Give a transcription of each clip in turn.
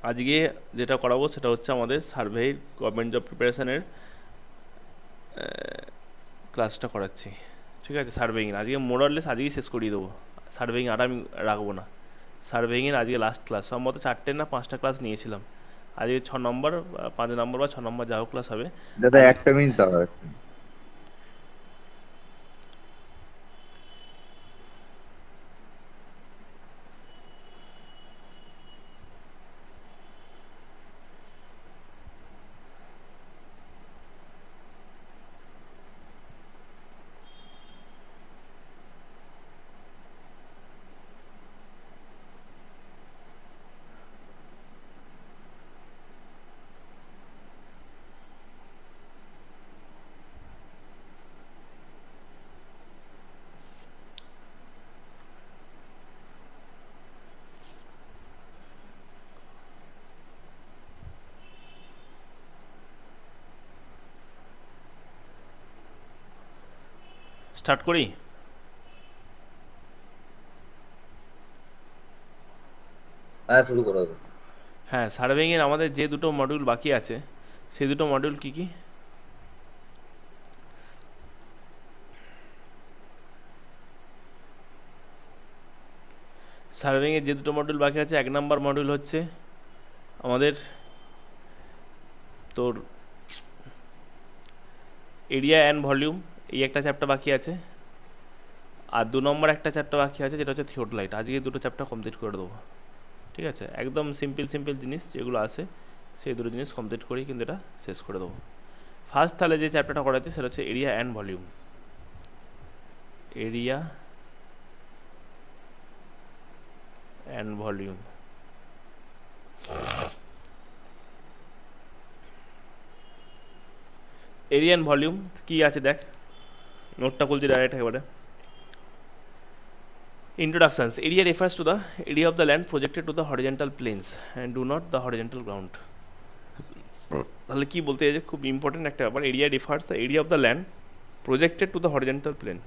আজকে যেটা করাবো সেটা হচ্ছে আমাদের সার্ভের গভর্নমেন্ট জব প্রিপারেশনের ক্লাসটা করাচ্ছি। ঠিক আছে, সার্ভেইং আজকে মোরাললেস আজকেই শেষ করিয়ে দেবো। সার্ভেইং আর আমি রাখবো না। সার্ভেইংয়ের আজকে লাস্ট ক্লাস, সম্ভবত 4টে না 5টা ক্লাস নিয়েছিলাম। আজকে 6 নম্বর, 5 নম্বর বা 6 নম্বর যা হোক ক্লাস হবে দাদা আজকে। একটা মিনিট দাঁড়াও একটা minute। স্টার্ট করি। হ্যাঁ, শুরু করো দাদা। হ্যাঁ, সার্ভেইংয়ের আমাদের যে দুটো মডিউল বাকি আছে সেই দুটো মডিউল কি কি? সার্ভেইংয়ের যে দুটো মডিউল বাকি আছে, 1 নম্বর মডিউল হচ্ছে আমাদের তোর এরিয়া অ্যান্ড ভলিউম, এই একটা চ্যাপ্টার বাকি আছে। আর 2 নম্বর একটা চ্যাপ্টার বাকি আছে যেটা হচ্ছে থিওডলাইট। আজকে দুটো চ্যাপ্টার কমপ্লিট করে দেবো। ঠিক আছে, একদম সিম্পল সিম্পল জিনিস যেগুলো আছে সেই দুটো জিনিস কমপ্লিট করেই কিন্তু এটা শেষ করে দেবো। ফার্স্ট তাহলে যে চ্যাপ্টারটা করাচ্ছে সেটা হচ্ছে area and volume. Area and volume. Area and volume কী আছে দেখ, নোটটা খুলছি ডাইরেক্ট একেবারে। Introductions. Area refers to the area of the land projected to the horizontal planes and do not the horizontal ground. তাহলে কি বলতে চাইছে, খুব ইম্পর্টেন্ট একটা ব্যাপার। Area refers the area of the land projected to the horizontal plane,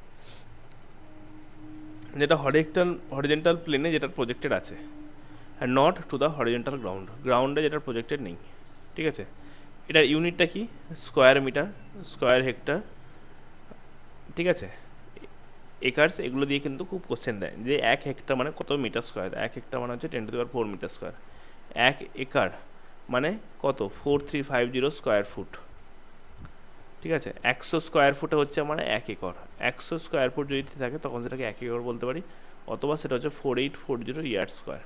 যেটা horizontal প্লেনে যেটা প্রজেক্টেড আছে, and not to the horizontal ground, গ্রাউন্ডে যেটা প্রজেক্টেড নেই। ঠিক আছে, এটার ইউনিটটা কি? Square metre, square hectare. ঠিক আছে, একার্স, এগুলো দিয়ে কিন্তু খুব কোশ্চেন দেয় যে 1 হেক্টর মানে কত মিটার স্কোয়ার। 1 হেক্টর মানে হচ্ছে 10⁴ মিটার স্কোয়ার। 1 একর মানে কত? 4350 স্কোয়ার ফুট। ঠিক আছে, 100 স্কোয়ার ফুটে হচ্ছে মানে 1 একর। 100 স্কোয়ার ফুট যদি থাকে তখন সেটাকে 1 একর বলতে পারি, অথবা সেটা হচ্ছে 4840 ইয়ার্ড স্কোয়ার।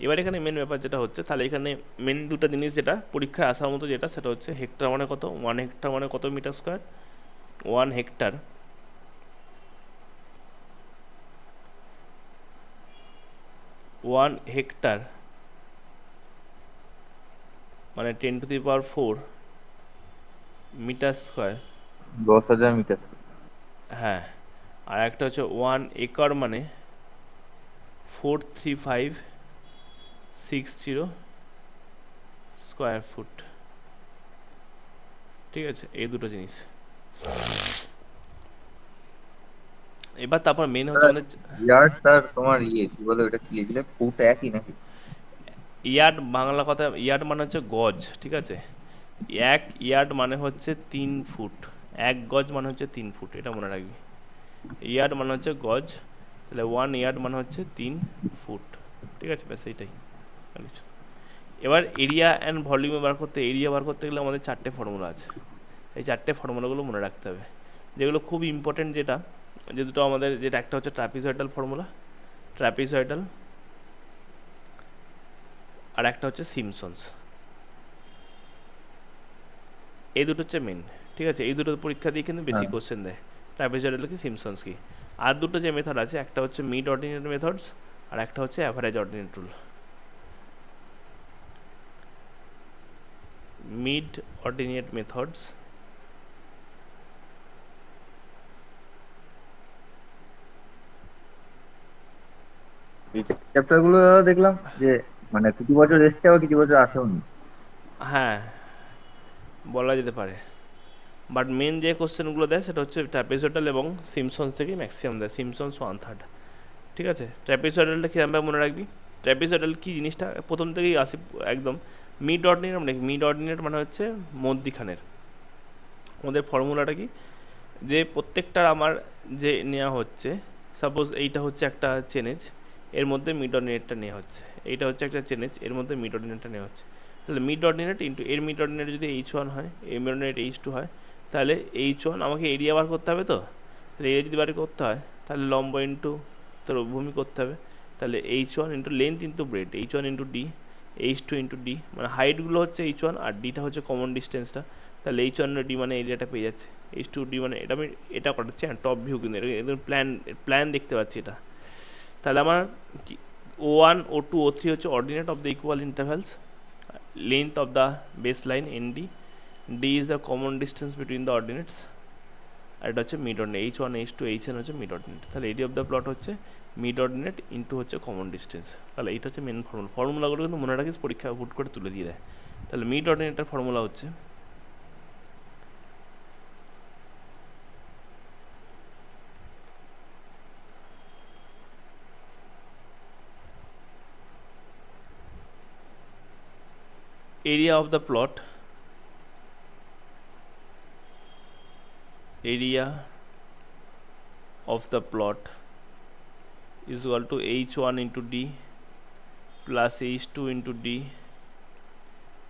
এবার এখানে মেন ব্যাপার যেটা হচ্ছে, তাহলে এখানে মেন দুটো জিনিস যেটা পরীক্ষায় আসার মতো যেটা, সেটা হচ্ছে হেক্টর মানে কত, 1 হেক্টর মানে কত মিটার স্কোয়ার। 1 হেক্টর, 1 হেক্টর মানে 10⁴ মিটার স্কোয়ার। 10,000 মিটার। হ্যাঁ, আর একটা হচ্ছে 1 একর মানে 43560 স্কোয়ার ফুট। ঠিক আছে, এই দুটো জিনিস। এবার তারপর মেন হচ্ছে আমাদের ইয়ার্ড আর তোমার কি বলে ওটা, কি লিখলে ফুট একই নাকি? ইয়ার্ড। বাংলা কথা ইয়ার্ড মানে হচ্ছে গজ। ঠিক আছে, 1 ইয়ার্ড মানে হচ্ছে 3 ফুট, 1 গজ মানে হচ্ছে 3 ফুট, এটা মনে রাখবি। ইয়ার্ড মানে হচ্ছে গজ, তাহলে 1 ইয়ার্ড মানে হচ্ছে 3 ফুট। ঠিক আছে, ব্যাস এইটাই। আর কিছু। এবার এরিয়া অ্যান্ড ভলিউমে বার করতে, এরিয়া বার করতে গেলে আমাদের 4টে ফর্মুলা আছে। এই 4টে ফর্মুলাগুলো মনে রাখতে হবে, যেগুলো খুব ইম্পর্টেন্ট। যেটা যে দুটো আমাদের, যেটা একটা হচ্ছে ট্রাপিজয়েডাল ফর্মুলা, ট্রাপিজয়েডাল, আর একটা হচ্ছে সিমসন্স। এই দুটো হচ্ছে মেন। ঠিক আছে, এই দুটো পরীক্ষা দিয়ে কিন্তু বেশি হ্যাঁ। কোশ্চেন দেয়। ট্রাপিজয়েডাল কি, সিমসন্স কি। আর দুটো যে মেথড আছে, একটা হচ্ছে মিড অর্ডিনেট মেথডস, আর একটা হচ্ছে average ordinate rule. Mid ordinate methods, এই চ্যাপ্টার গুলো দেখলাম যে মানে কিছু বছর এসছে আবার কিছু বছর আসেওনি। হ্যাঁ বলা যেতে পারে। বাট মেন যে কোশ্চেনগুলো দেয় সেটা হচ্ছে ট্র্যাপিজয়েডাল এবং সিমসন্স থেকেই ম্যাক্সিমাম দেয়, সিমসন্স 1/3। ঠিক আছে, ট্র্যাপিজয়েডালটা কীরকমভাবে মনে রাখবি, ট্র্যাপিজয়েডাল কি জিনিসটা প্রথম থেকেই আসি একদম। মিড অর্ডিনেট মানে মিড অর্ডিনেট মানে হচ্ছে মধ্যিখানের। আমাদের ফর্মুলাটা কি, যে প্রত্যেকটার আমার যে নেওয়া হচ্ছে, সাপোজ এইটা হচ্ছে একটা চেনেজ, এর মধ্যে মিড অর্ডিনেটটা নেওয়া হচ্ছে, এইটা হচ্ছে একটা চেনেজ, এর মধ্যে মিড অর্ডিনেটটা নেওয়া হচ্ছে। তাহলে মিড অর্ডিনেট ইন্টু এর মিড অর্ডিনেট যদি H1 হয়, এর মিড অর্ডিনেট H2 হয়, তাহলে H1 আমাকে এরিয়া বার করতে হবে। তো তাহলে এরিয়া যদি বার করতে হয়, তাহলে লম্ব ইন্টু তোর ভূমি করতে হবে। তাহলে H1 into length into breadth, H1 into D, H2 into D, মানে হাইটগুলো হচ্ছে H1 আর ডিটা হচ্ছে কমন ডিস্টেন্সটা। তাহলে H1 ডি মানে এরিয়াটা পেয়ে যাচ্ছে, H2 ডি মানে এটা আমি এটা করাচ্ছি হ্যাঁ, টপ ভিউ কিন্তু এটা প্ল্যান দেখতে পাচ্ছি এটা। তাহলে আমার O1 O2 O3 হচ্ছে ordinate of the equal intervals, length of the base line ND, D is the common distance between the ordinates, আর এটা হচ্ছে mid ordinate, H1 H2 HN হচ্ছে মিড অর্ডিনেট। তাহলে এরিয়া অফ দ্য প্লট হচ্ছে mid ordinate into হচ্ছে common distance. তাহলে এইটা হচ্ছে মেন ফর্মুলাগুলো কিন্তু মনে রাখিস, পরীক্ষা হুট করে তুলে দিয়ে দেয়। তাহলে মিড অর্ডিনেটের ফর্মুলা হচ্ছে area of the plot, area of the plot is equal to H1 into D plus H2 into D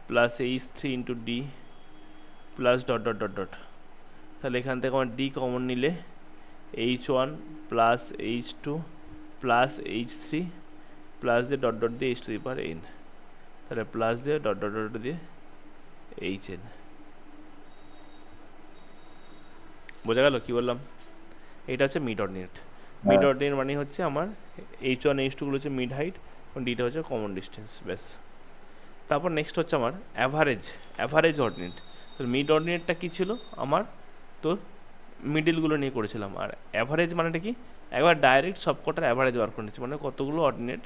plus H3 into D plus dot dot dot dot। তাহলে এখান থেকে আমার D কমন নিলে H1 plus H2 plus H3 plus দিয়ে dot dot দিয়ে H to the power n, তাহলে plus দিয়ে dot dot dot দিয়ে HN। বোঝা গেল কি বললাম? এটা হচ্ছে মিড অর্ডিনেট। মিড অর্ডিনেট মানে হচ্ছে আমার H1 H2 গুলো হচ্ছে মিড হাইট এবং ডিটা হচ্ছে কমন ডিস্টেন্স, ব্যাস। তারপর নেক্সট হচ্ছে আমার অ্যাভারেজ অর্ডিনেট। তো মিড অর্ডিনেটটা কী ছিল আমার, তোর মিডিলগুলো নিয়ে করেছিলাম। আর অ্যাভারেজ মানেটা কি, একবার ডাইরেক্ট সবকটার অ্যাভারেজ বার করে নিচ্ছি, মানে কতগুলো অর্ডিনেট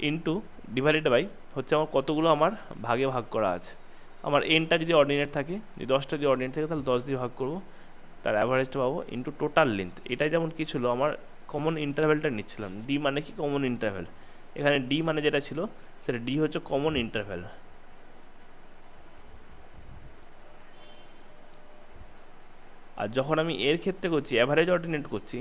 ইন্টু ডিভাইডেড বাই হচ্ছে আমার কতগুলো আমার ভাগে ভাগ করা আছে। আমার এনটা যদি অর্ডিনেট থাকে, যদি 10টা যদি অর্ডিনেট থাকে, তাহলে 10 দিয়ে ভাগ করবো, তার অ্যাভারেজটা পাবো ইন্টু টোটাল লেন্থ। এটাই যেমন কী ছিল, আমার কমন ইন্টারভ্যালটা নিচ্ছিলাম। ডি মানে কি, কমন ইন্টারভ্যাল। এখানে ডি মানে যেটা ছিল সেটা ডি হচ্ছে কমন ইন্টারভ্যাল। আর যখন আমি এর ক্ষেত্রে করছি, অ্যাভারেজ অর্ডিনেট করছি,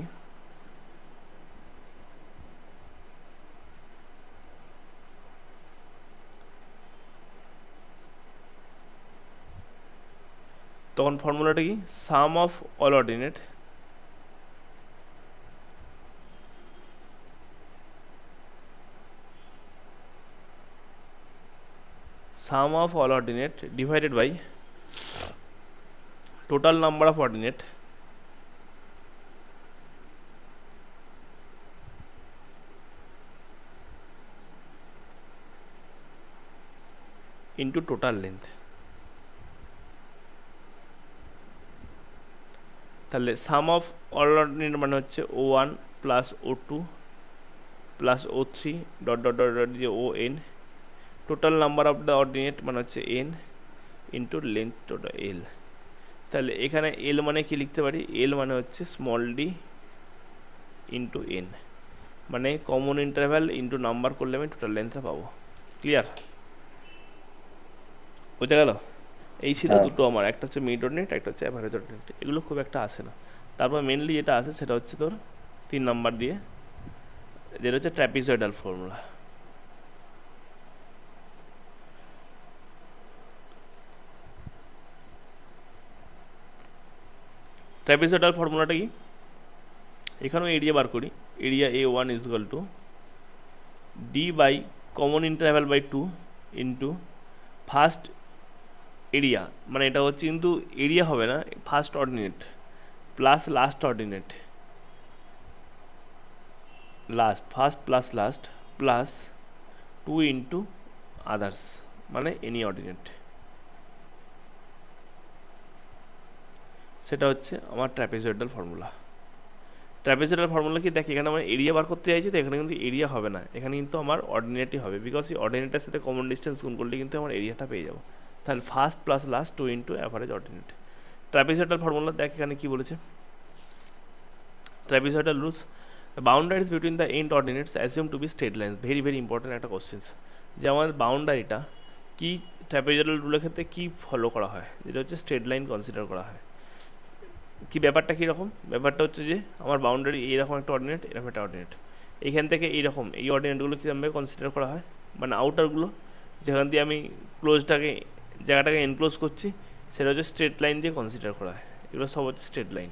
তখন ফর্মুলাটা কি, sum of all ordinate divided by total number of ordinate into total length. তাহলে সাম অফ অল অর্ডিনেট মানে হচ্ছে O1 plus O2 plus O3 dot dot dot dot দিয়ে ON, total number of the ordinate মানে হচ্ছে N into length total L। তাহলে এখানে L মানে কি লিখতে পারি, L মানে হচ্ছে স্মল ডি ইন্টু N, মানে কমন ইন্টারভ্যাল ইন্টু নাম্বার করলে আমি টোটাল লেন্থটা পাবো। ক্লিয়ার? বোঝা গেল? এই ছিল দুটো আমার, একটা হচ্ছে মিড অর্ডিনেট, একটা হচ্ছে অ্যাভারেজ অর্ডিনেট। এগুলো খুব একটা আসে না। তারপর মেনলি যেটা আসে সেটা হচ্ছে তোর 3 নাম্বার দিয়ে, যেটা হচ্ছে ট্র্যাপিজয়েডাল ফর্মুলা। ট্র্যাপিজয়েডাল ফর্মুলাটা কি, এখানেও এরিয়া বার করি। Area A1 is equal to D by common interval by 2 into first area, মানে এটা হচ্ছে কিন্তু এরিয়া হবে না, first ordinate plus last ordinate, first plus last plus 2 into others, মানে এনি অর্ডিনেট। সেটা হচ্ছে আমার ট্র্যাপিজয়েডাল ফর্মুলা। ট্র্যাপিজয়েডাল ফর্মুলা কি, দেখ এখানে আমার এরিয়া বার করতে চাইছি, তো এখানে কিন্তু এরিয়া হবে না, এখানে কিন্তু আমার অর্ডিনেটই হবে, বিকজ এই অর্ডিনেটের সাথে কমন ডিস্টেন্স গুণ করলে কিন্তু আমার এরিয়াটা পেয়ে যাবো। তাহলে first plus last 2 into average ordinate. Trapezoidal formula দেখ এখানে কি বলেছে, trapezoidal rules, boundaries between the end ordinates assume to be straight lines, very very important একটা কোশ্চেন্স, যে আমার বাউন্ডারিটা কি ট্র্যাপিজয়েডাল রুলের ক্ষেত্রে কী ফলো করা হয়, যেটা হচ্ছে স্ট্রেট লাইন কনসিডার করা হয়। কি ব্যাপারটা কীরকম, ব্যাপারটা হচ্ছে যে আমার বাউন্ডারি এইরকম একটা অর্ডিনেট, এরকম একটা অর্ডিনেট, এইখান থেকে এইরকম এই অর্ডিনেটগুলো কীরকমভাবে কনসিডার করা হয়, মানে আউটারগুলো যেখান দিয়ে আমি ক্লোজটাকে জায়গাটাকে এনক্লোজ করছি সেটা হচ্ছে স্ট্রেট লাইন দিয়ে কনসিডার করা হয়, এগুলো সব হচ্ছে স্ট্রেট লাইন।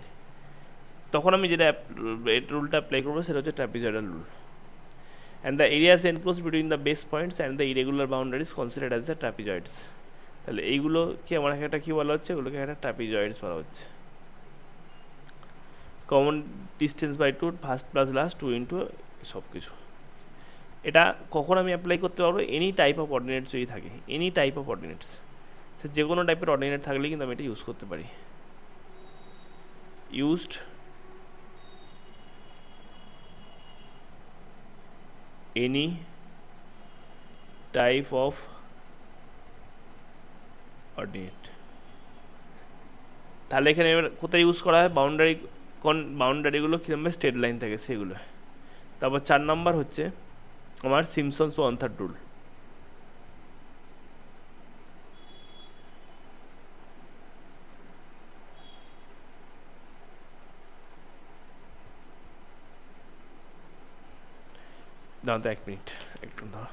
তখন আমি যেটা রুলটা অ্যাপ্লাই করবো সেটা হচ্ছে trapezoidal rule. And the areas enclose between the base points and the irregular boundaries considered as the trapezoids. তাহলে এইগুলোকে আমার একটা কী বলা হচ্ছে, এগুলোকে একটা ট্র্যাপিজয়েডস বলা হচ্ছে। Common distance by two, first plus last, two into সব কিছু। এটা কখন আমি অ্যাপ্লাই করতে পারবো, এনি টাইপ অফ অর্ডিনেটস যদি থাকে, এনি টাইপ অফ অর্ডিনেটস, সে যে কোনো টাইপের অর্ডিনেট থাকলেই কিন্তু আমি এটা ইউজ করতে পারি। Used any type of ordinate. তাহলে এখানে এবার কোথায় ইউজ করা হয়, বাউন্ডারি, কোন বাউন্ডারিগুলো কীরকম স্ট্রেট লাইন থাকে সেগুলো। তারপর 4 নাম্বার হচ্ছে আমার সিমসন্স ওয়ান থার্ড রুল। দাঁড়াও তো 1 মিনিট, একটু ধরো।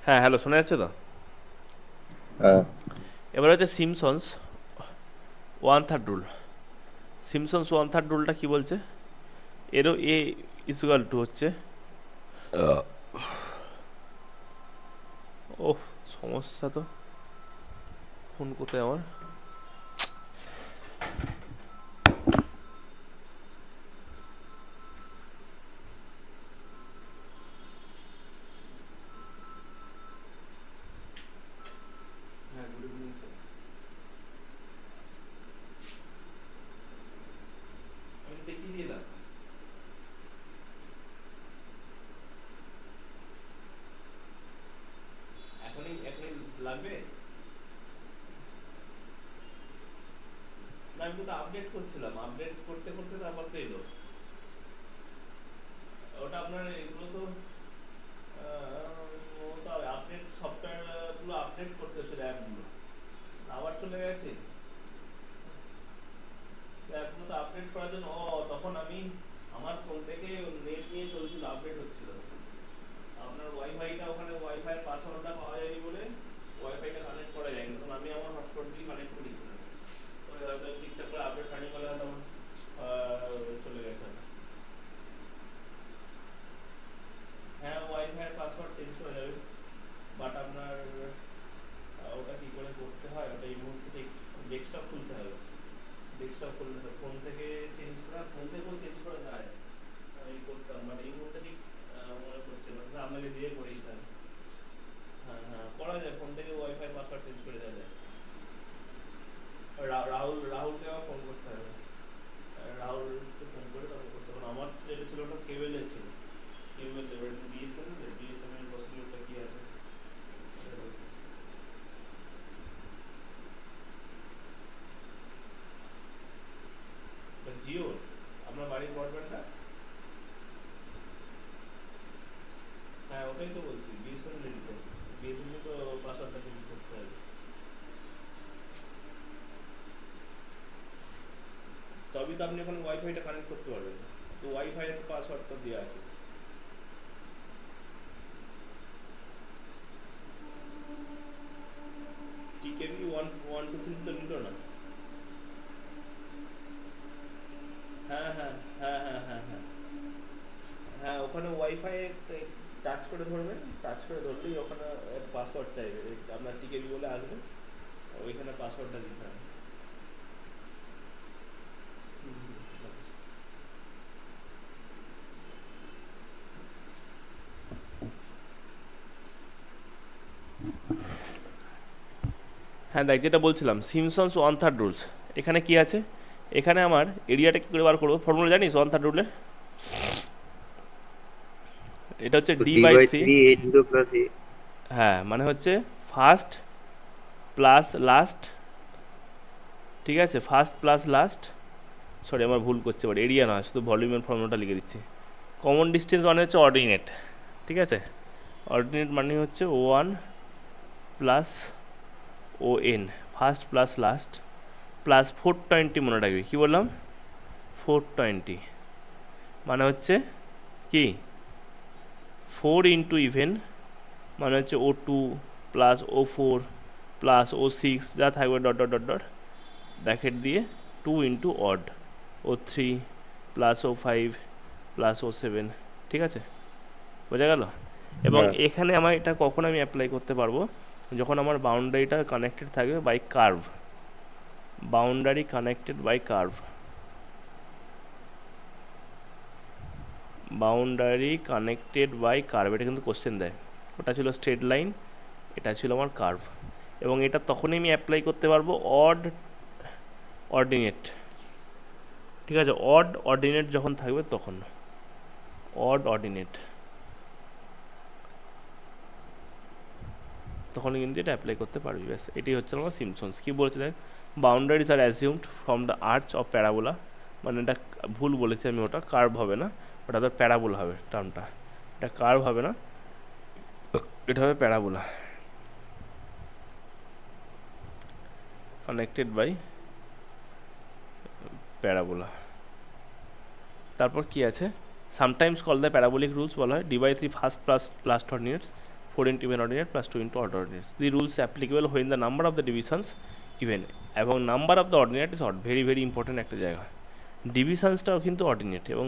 হ্যাঁ হ্যালো, শোনা যাচ্ছে তো? হ্যাঁ। এবার হচ্ছে Simpson's one third rule. Simpson's one third রুলটা কী বলছে, এরও এ ইকুয়াল টু হচ্ছে, ওহ সমস্যা তো, ফোন কোথায় আমার, লাগবে না, আমি তো আপডেট করছিলাম, আপডেট করতে করতে তারপর তো এলো ওটা আপনার, এগুলো তো ওটা আপডেট সফটওয়্যারগুলো আপডেট করতে হচ্ছিল, অ্যাপগুলো আবার চলে গেছে, অ্যাপগুলো তো আপডেট করার জন্য, তখন আমি আমার ফোন থেকে নেট নিয়ে চলছিল, আপডেট হচ্ছিল, আপনার ওয়াইফাইটা ওখানে ওয়াইফাইয়ের পাসওয়ার্ডটা পাওয়া যায়নি বলে ওয়াইফাইটা কানেক্ট করা যায়নি, তখন আমি আমার হটস্পট দিয়ে কানেক্ট করেছিলাম। যেটা ছিল ওটা কেবলে ছিল, কেবল ডিএসএল এর প্রসিডিউরটা কি আছে। জিও আপনার বাড়ির ব্রডব্যান্ডটা, হ্যাঁ ওটাই তো বলছি, বিএসএনএল রেডি করো, বিএসএনএল তো পাসওয়ার্ডটা চেঞ্জ করতে হবে, তবেই তো আপনি ওখানে ওয়াইফাইটা কানেক্ট করতে পারবেন। তো ওয়াইফাই তো পাসওয়ার্ড তো দেওয়া আছে। টিকেবি 1 1 2 3 তো নিল না। হ্যাঁ হ্যাঁ হ্যাঁ হ্যাঁ হ্যাঁ হ্যাঁ হ্যাঁ, ওখানে ওয়াইফাই টাচ করে ধরবেন, টাচ করে ধরলেই ওখানে পাসওয়ার্ড চাইবে, আপনার টিকেবি বলে আসবে, ওইখানে পাসওয়ার্ডটা দিতে হবে। হ্যাঁ দেখ, যেটা বলছিলাম সিমসন্স 1/3 রুলস, এখানে কি আছে, এখানে আমার এরিয়াটা কী করে বার করবো, ফর্মুলা জানিস 1/3 রুলের? এটা হচ্ছে তো D D by by three. Three A zero plus A. হ্যাঁ মানে হচ্ছে ফার্স্ট প্লাস লাস্ট, ঠিক আছে, ফার্স্ট প্লাস লাস্ট, সরি আমার ভুল করছে, বাট এরিয়া নয়, শুধু ভলিউমের ফর্মুলাটা লিখে দিচ্ছি। কমন ডিস্টেন্স মানে হচ্ছে অর্ডিনেট, ঠিক আছে, অর্ডিনেট মানে হচ্ছে 1 plus O N, first plus last, plus 420, মনে রাখবি, কী বললাম, 420 মানে হচ্ছে কি 4 ইন্টু ইভেন, মানে হচ্ছে O2 plus O4 plus O6 যা থাকবে dot dot dot dot bracket দিয়ে 2 into odd O3 plus O5 plus O7, ঠিক আছে, বোঝা গেল। এবং হ্যাঁ। এখানে আমার এটা কখন আমি অ্যাপ্লাই করতে পারবো, যখন আমার বাউন্ডারিটা কানেক্টেড থাকবে by curve, boundary connected by curve, boundary connected by curve, এটা কিন্তু কোশ্চেন দেয়, ওটা ছিল স্ট্রেট লাইন, এটা ছিল আমার কার্ভ, এবং এটা তখনই আমি অ্যাপ্লাই করতে পারবো অড অর্ডিনেট, ঠিক আছে, অড অর্ডিনেট যখন থাকবে তখন, অড অর্ডিনেট, তখন কিন্তু এটা অ্যাপ্লাই করতে পারবি, ব্যাস এটাই হচ্ছে আমার সিমসন্স। কী বলছে দেখ, boundaries are assumed from the arch of parabola, মানে এটা ভুল বলেছি আমি, ওটা কার্ভ হবে না, ওটা তো প্যারাবোলা হবে টার্মটা, এটা কার্ভ হবে না, এটা হবে প্যারাবোলা, কানেক্টেড বাই প্যারাবোলা। তারপর কি আছে, sometimes call the parabolic rules বলা হয়, ডি/3 first plus last ordinates, 4 into even ordinate plus 2 into odd ordinates, the rules applicable when the number of the divisions even এবং number of the ordinate is odd, very very important একটা জায়গা, ডিভিশনসটাও কিন্তু ordinate এবং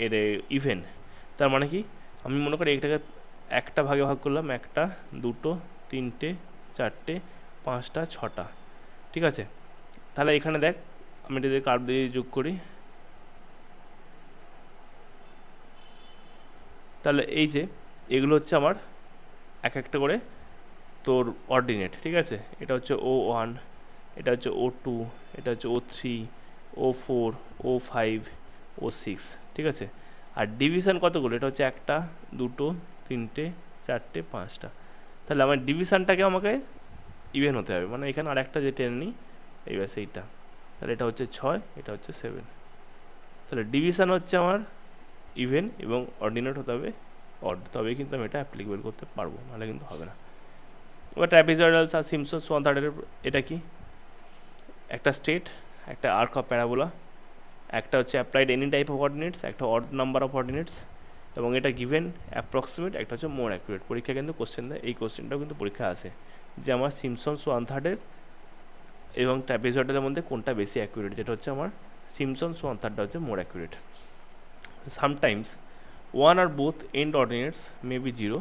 এর even, তার মানে কি, আমি মনে করি এটাকে একটা ভাগে ভাগ করলাম, 1টা 2টো 3টে 4টে 5টা 6টা, ঠিক আছে, তাহলে এখানে দেখ আমি এটা দিয়ে কার্ভ দিয়ে যোগ করি, তাহলে এই যে এগুলো হচ্ছে আমার এক একটা করে তোর অর্ডিনেট, ঠিক আছে, এটা হচ্ছে O1, এটা হচ্ছে O2, এটা হচ্ছে O3, O4, O5, O6, ঠিক আছে, আর ডিভিশন কতগুলো, এটা হচ্ছে 1টা 2টো 3টে 4টে 5টা, তাহলে আমার ডিভিশনটাকে আমাকে ইভেন হতে হবে, মানে এখানে আর একটা যে টেনে নিই, এই ব্যাস এইটা, তাহলে এটা হচ্ছে 6, এটা হচ্ছে 7, তাহলে ডিভিশন হচ্ছে আমার ইভেন এবং অর্ডিনেট হতে হবে অড, তবেই কিন্তু আমি এটা অ্যাপ্লিকেবল করতে পারবো, নাহলে কিন্তু হবে না। এবার ট্র্যাপিজয়েডালস আর সিমসন্স 1/3 এটা কি, একটা স্টেট, একটা আর্ক অফ প্যারাবোলা, একটা হচ্ছে applied any type of ordinates, একটা অড নাম্বার অফ অর্ডিনেটস, এবং এটা গিভেন অ্যাপ্রক্সিমেট, একটা হচ্ছে মোর অ্যাকুরেট। পরীক্ষা কিন্তু কোশ্চেন দেয়, এই কোশ্চেনটাও কিন্তু পরীক্ষা আসে যে আমার সিমসন্স 1/3 এবং ট্র্যাপিজয়েডালের মধ্যে কোনটা বেশি অ্যাকুরেট, যেটা হচ্ছে আমার সিমসন্স 1/3 হচ্ছে মোর accurate. Sometimes one or both end ordinates may be 0,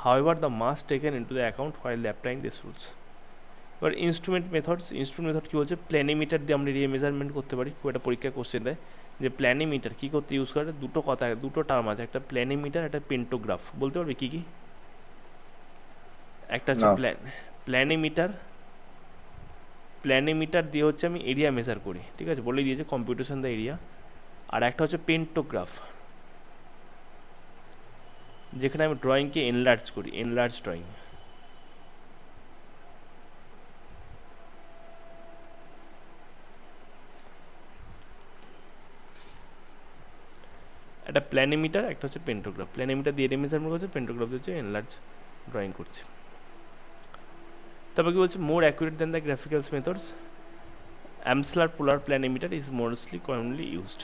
however the mass taken into the account while applying these rules. এবার ইনস্ট্রুমেন্ট মেথড কী বলছে, প্ল্যানিমিটার দিয়ে আমরা এরিয়া মেজারমেন্ট করতে পারি, খুব একটা পরীক্ষা কোশ্চেন দেয় যে প্ল্যানিমিটার কী করতে ইউজ করে, দুটো টার্ম আছে, একটা প্ল্যানিমিটার, একটা পেন্টোগ্রাফ, বলতে পারবি কী কী? একটা হচ্ছে প্ল্যানিমিটার দিয়ে হচ্ছে আমি এরিয়া মেজার করি, ঠিক আছে, বলেই দিয়েছে কম্পিউটেশন দ্য এরিয়া, আর একটা হচ্ছে পেন্টোগ্রাফ, যেখানে আমি ড্রয়িংকে এনলার্জ করি, এনলার্জ ড্রয়িং। একটা প্ল্যানিমিটার, একটা হচ্ছে পেন্টোগ্রাফ। প্ল্যানিমিটার দিয়ে মেজারমেন্ট করছে, পেন্টোগ্রাফ দিয়ে হচ্ছে এনলার্জ ড্রয়িং করছে। তারপর কি বলছে, more accurate than the graphicals methods, Amsler polar planimeter is mostly commonly used.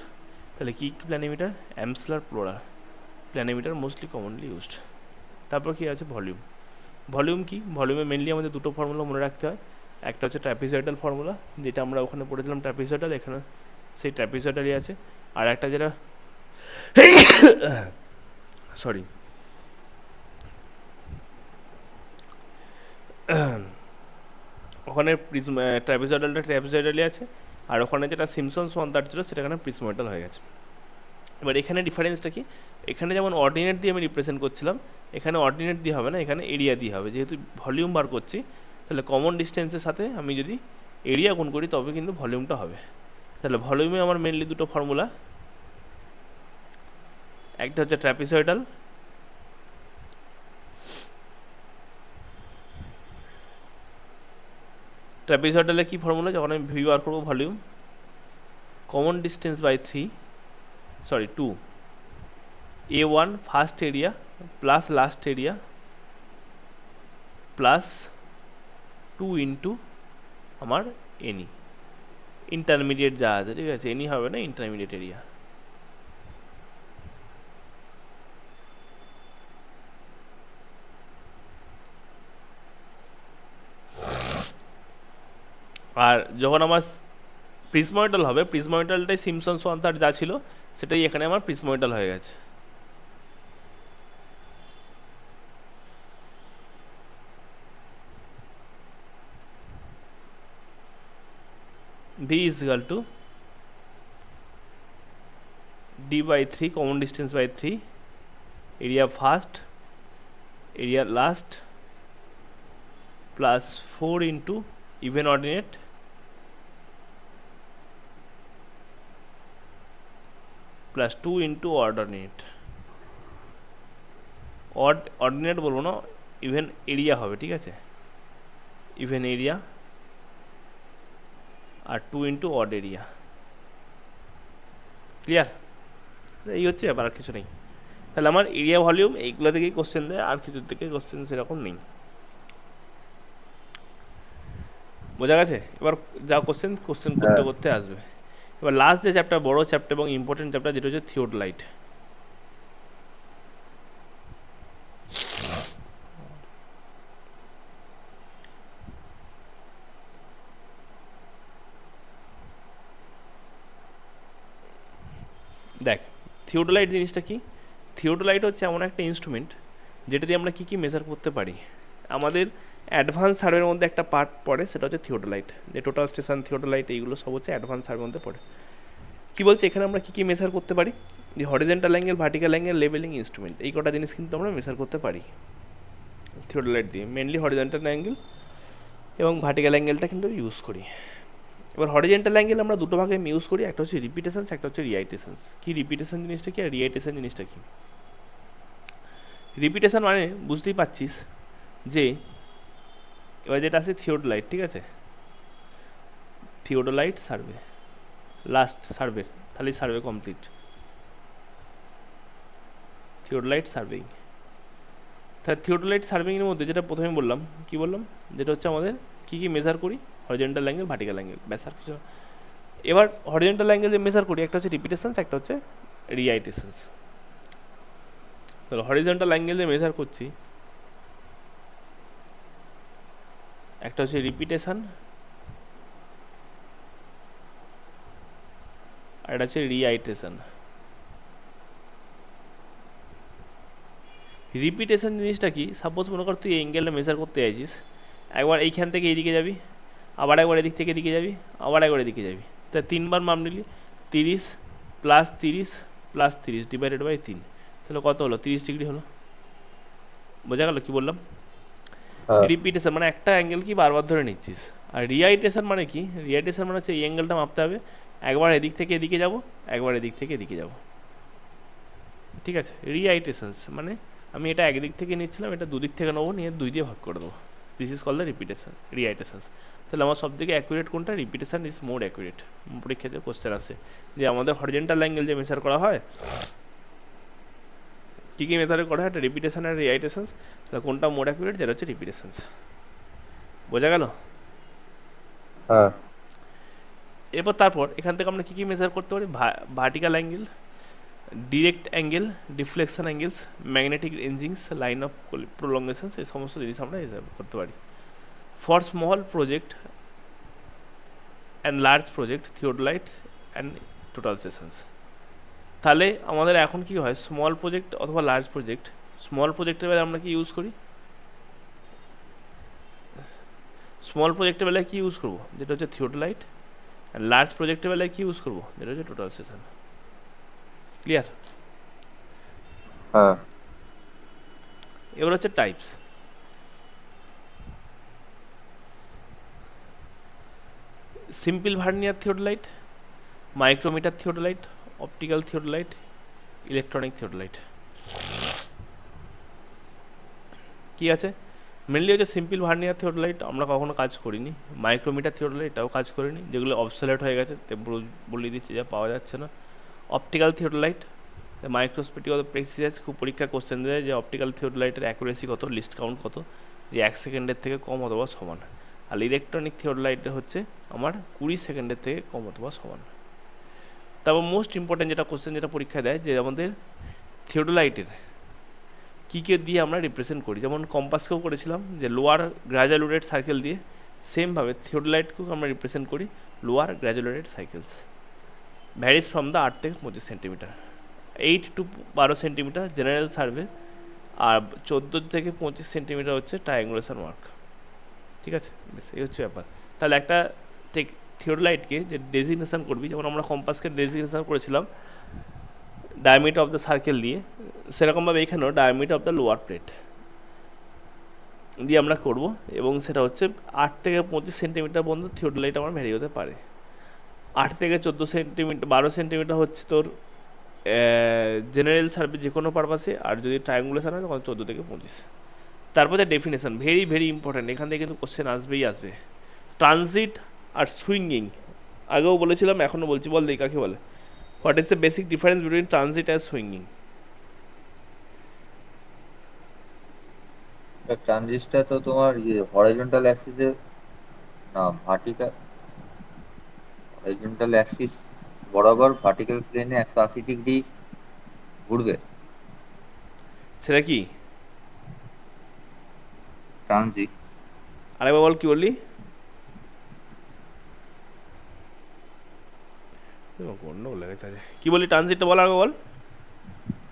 তাহলে কী planimeter? Amsler polar planimeter mostly commonly used. তারপর কি আছে, ভলিউম। ভলিউম কি? ভলিউমে মেনলি আমাদের দুটো ফর্মুলা মনে রাখতে হয়। একটা হচ্ছে ট্র্যাপিজয়েডাল ফর্মুলা, যেটা আমরা ওখানে পড়েছিলাম ট্র্যাপিজয়েডাল, এখানে সেই ট্র্যাপিজয়েডালই আছে। আর একটা যেটা সরি ওখানে ট্র্যাপিজয়েডালই আছে, আর ওখানে যেটা সিমসন্স ওয়ান তার ছিল সেটা এখানে প্রিজময়েডাল হয়ে গেছে। এবার এখানে ডিফারেন্সটা কি? এখানে যেমন অর্ডিনেট দিয়ে আমি রিপ্রেজেন্ট করছিলাম, এখানে অর্ডিনেট দিয়ে হবে না, এখানে এরিয়া দিয়ে হবে। যেহেতু ভলিউম বার করছি, তাহলে কমন ডিস্টেন্সের সাথে আমি যদি এরিয়া গুণ করি তবে কিন্তু ভলিউমটা হবে। তাহলে ভলিউমে আমার মেনলি দুটো ফর্মুলা, একটা হচ্ছে ট্র্যাপিজয়েডাল, ট্র্যাপিজয়েডালে কী ফর্মুলা? যখন আমি ভি বার করবো volume, common distance by 2 A1 first area plus last area plus 2 into আমার এনি, ইন্টারমিডিয়েট যা আছে, ঠিক আছে, এনি হবে না, ইন্টারমিডিয়েট এরিয়া। আর যখন আমার প্রিজময়েডাল হবে, প্রিজময়েডালটাই সিমসন্স ওয়ান থার্ড যা ছিল সেটাই এখানে আমার প্রিজময়েডাল হয়ে গেছে। V is equal to D by 3, common distance by 3, area first, area last, plus 4 into even ordinate plus 2 into ordinate। ordinate বলবো না, ইভেন এরিয়া হবে, ঠিক আছে, ইভেন এরিয়া, আর 2 ইন্টু অড এরিয়া। ক্লিয়ার? এই হচ্ছে ব্যাপার, আর কিছু নেই। তাহলে আমার এরিয়া ভলিউম এইগুলো থেকেই কোশ্চেন দেয়, আর কিছু থেকে কোশ্চেন সেরকম নেই। বোঝা গেছে? এবার যা কোশ্চেন করতে করতে আসবে। এবার লাস্ট যে চ্যাপ্টার, বড় চ্যাপ্টার এবং ইম্পর্টেন্ট চ্যাপ্টার, যেটা হচ্ছে থিওডোলাইট। দেখ, থিওডোলাইট জিনিসটা কি? থিওডোলাইট হচ্ছে এমন একটা ইনস্ট্রুমেন্ট যেটা দিয়ে আমরা কী কী মেজার করতে পারি। আমাদের অ্যাডভান্স সার্ভের মধ্যে একটা পার্ট পড়ে, সেটা হচ্ছে থিওডোলাইট, যে টোটাল স্টেশন থিওডোলাইট এইগুলো সব হচ্ছে অ্যাডভান্স সার্ভের মধ্যে পড়ে। কী বলছে এখানে আমরা কী কী মেজার করতে পারি? যে horizontal angle, vertical angle, leveling instrument, এই কটা জিনিস কিন্তু আমরা মেজার করতে পারি থিওডোলাইট দিয়ে। মেনলি হরিজেন্টাল অ্যাঙ্গেল এবং ভার্টিক্যাল অ্যাঙ্গেলটা কিন্তু ইউজ করি। এবার হরিজেন্টাল অ্যাঙ্গেল আমরা দুটো ভাগে ইউজ করি, একটা হচ্ছে রিপিটেশনস, একটা হচ্ছে রিআইটেশনস। কি রিপিটেশন জিনিসটা কি আর রিআইটেশন জিনিসটা কি? রিপিটেশন মানে বুঝতেই পারছিস যে এবার যেটা আছে থিওডোলাইট, ঠিক আছে, থিওডোলাইট সার্ভে, লাস্ট সার্ভে, তাহলে সার্ভে কমপ্লিট, থিওডোলাইট সার্ভেইং। তাহলে থিওডোলাইট সার্ভেইংয়ের মধ্যে যেটা প্রথমে বললাম, কি বললাম, যেটা হচ্ছে আমাদের কী কী মেজার করি, হরিজেন্টাল অ্যাঙ্গেল, ভার্টিক্যাল অ্যাঙ্গেল, ব্যাস আর কিছু। এবার হরিজেন্টাল অ্যাঙ্গেল যে মেজার করি, একটা হচ্ছে রিপিটেশনস, একটা হচ্ছে রিআইটেশনস। তাহলে হরিজেন্টাল অ্যাঙ্গেল যে মেজার করছি, একটা হচ্ছে রিপিটেশন আর এটা হচ্ছে রিআইটেশন। রিপিটেশন জিনিসটা কি? সাপোজ মনে কর তুই এই অ্যাঙ্গেলটা মেজার করতে চাইছিস, একবার এইখান থেকে এইদিকে যাবি, আবার একবার এদিক থেকে এদিকে যাবি, আবার একবার এদিকে যাবি, তা 3বার মাপ নিলি, 30 প্লাস 30 প্লাস 30 ডিভাইডেড বাই 3, তাহলে কত হলো? 30 ডিগ্রি হলো। বোঝা গেল কি বললাম? রিপিটেশন মানে একটা অ্যাঙ্গেল কি বারবার ধরে নিচ্ছিস। আর রিআইটেশন মানে কি? রিআইটেশন মানে হচ্ছে এই অ্যাঙ্গেলটা মাপতে হবে, একবার এদিক থেকে এদিকে যাব, একবার এদিক থেকে এদিকে যাব, ঠিক আছে। রিআইটেশনস মানে আমি এটা একদিক থেকে নিচ্ছিলাম, এটা দুদিক থেকে নেবো, নিয়ে 2 দিয়ে ভাগ করে দেবো। This is call the repetition, reiterations. তাহলে আমার সব থেকে অ্যাকুরেট কোনটা? Repetition is more accurate. পরীক্ষাতে কোশ্চেন আসে যে আমাদের হরিজেন্টাল অ্যাঙ্গেল যে মেজার করা হয় কী কী মেথডে করা হয়, একটা রিপিটেশন আর রিআইটেশনস। তাহলে কোনটা মোর অ্যাকুরেট? যেটা হচ্ছে রিপিটেশনস। বোঝা গেল? হ্যাঁ। এরপর তারপর এখান থেকে আমরা কী কী মেজার করতে পারি? Vertical angle, direct angle, deflection angles, magnetic rangings, line of prolongations, এই সমস্ত জিনিস আমরা মেজার করতে পারি। For small project and large project, theodolites and total sessions. তাহলে আমাদের এখন কি হয়, স্মল প্রজেক্ট অথবা লার্জ প্রজেক্ট, স্মল প্রজেক্টের বেলায় আমরা কি ইউজ করি? স্মল প্রজেক্টের বেলায় কি ইউজ করবো? যেটা হচ্ছে থিওডোলাইট। আর লার্জ প্রজেক্টের বেলায় কি ইউজ করবো? যেটা হচ্ছে টোটাল সেশন। ক্লিয়ার? হ্যাঁ। এবার হচ্ছে types. Simple vernier theodolite, micrometer theodolite, optical theodolite, electronic theodolite. কি আছে? মেনলি হচ্ছে সিম্পল ভার্নিয়ার থিওডোলাইট আমরা কখনো কাজ করিনি, মাইক্রোমিটার থিওডোলাইট এটাও কাজ করিনি, যেগুলো অবসলেট হয়ে গেছে, বলে দিচ্ছি যা পাওয়া যাচ্ছে না। অপটিক্যাল থিওডোলাইট, মাইক্রোস্কোপিক প্রেসিস, খুব পরীক্ষা কোশ্চেন দেয় যে অপটিক্যাল থিওডোলাইটের অ্যাকুরেসি কত, লিস্ট কাউন্ট কত, যে 1 সেকেন্ডের থেকে কম অথবা সমান। আর ইলেকট্রনিক থিওডোলাইটে হচ্ছে আমার 20 সেকেন্ডের থেকে কম অথবা সমান। তারপর মোস্ট ইম্পর্ট্যান্ট যেটা কোশ্চেন যেটা পরীক্ষা দেয়, যে আমাদের থিওডোলাইটের কী কে দিয়ে আমরা রিপ্রেজেন্ট করি। যেমন কম্পাসকেও করেছিলাম যে লোয়ার গ্র্যাজুলেটেড সার্কেল দিয়ে, সেমভাবে থিওডোলাইটকেও আমরা রিপ্রেজেন্ট করি lower graduated cycles. Varies from the 8 থেকে 25 centimetre, 8 to 12 centimetre general survey, আর 14 থেকে 25 সেন্টিমিটার হচ্ছে ট্রায়াঙ্গুলেশন মার্ক। ঠিক আছে, বেশ এই হচ্ছে ব্যাপার। তাহলে একটা থিওডোলাইটকে যে ডেজিগনেশন করবি, যেমন আমরা কম্পাসকে ডেজিগনেশন করেছিলাম ডায়ামিটার অফ দ্য সার্কেল দিয়ে, সেরকমভাবে এখানেও diameter of the lower plate দিয়ে আমরা করব, এবং সেটা হচ্ছে 8 থেকে 25 সেন্টিমিটার পর্যন্ত থিওডোলাইট আমার ভ্যারি হতে পারে। 8 থেকে 14 সেন্টিমিটার, 12 সেন্টিমিটার হচ্ছে তোর জেনারেল সার্ভে যে কোনো পারপাসে, আর যদি ট্রায়াঙ্গুলেশন হয় তখন 14 থেকে 25। তারপরে ডেফিনেশন ভেরি ভেরি ইম্পর্ট্যান্ট, এখান থেকে কিন্তু কোশ্চেন আসবেই আসবে। ট্রানজিট আর সুইঙ্গিং, আগেও বলেছিলাম এখনও বলছি, বল দেখি কাকে বলে। What is the basic difference between transit আর সুইঙ্গিং? ট্রানজিস্টার তো তোমার হরাইজন্টাল অ্যাক্সিসে, না ভার্টিক্যাল, হরাইজন্টাল অ্যাক্সিস বরাবর ভার্টিক্যাল প্লেনে 180 ডিগ্রি ঘুরবে। সেটা কি? ট্রানজিট। আরেকবার বল, কি বললি? গন্ডগোল লেগেছে আজ। কি বলি? ট্রানজিটটা বল, আগে বল।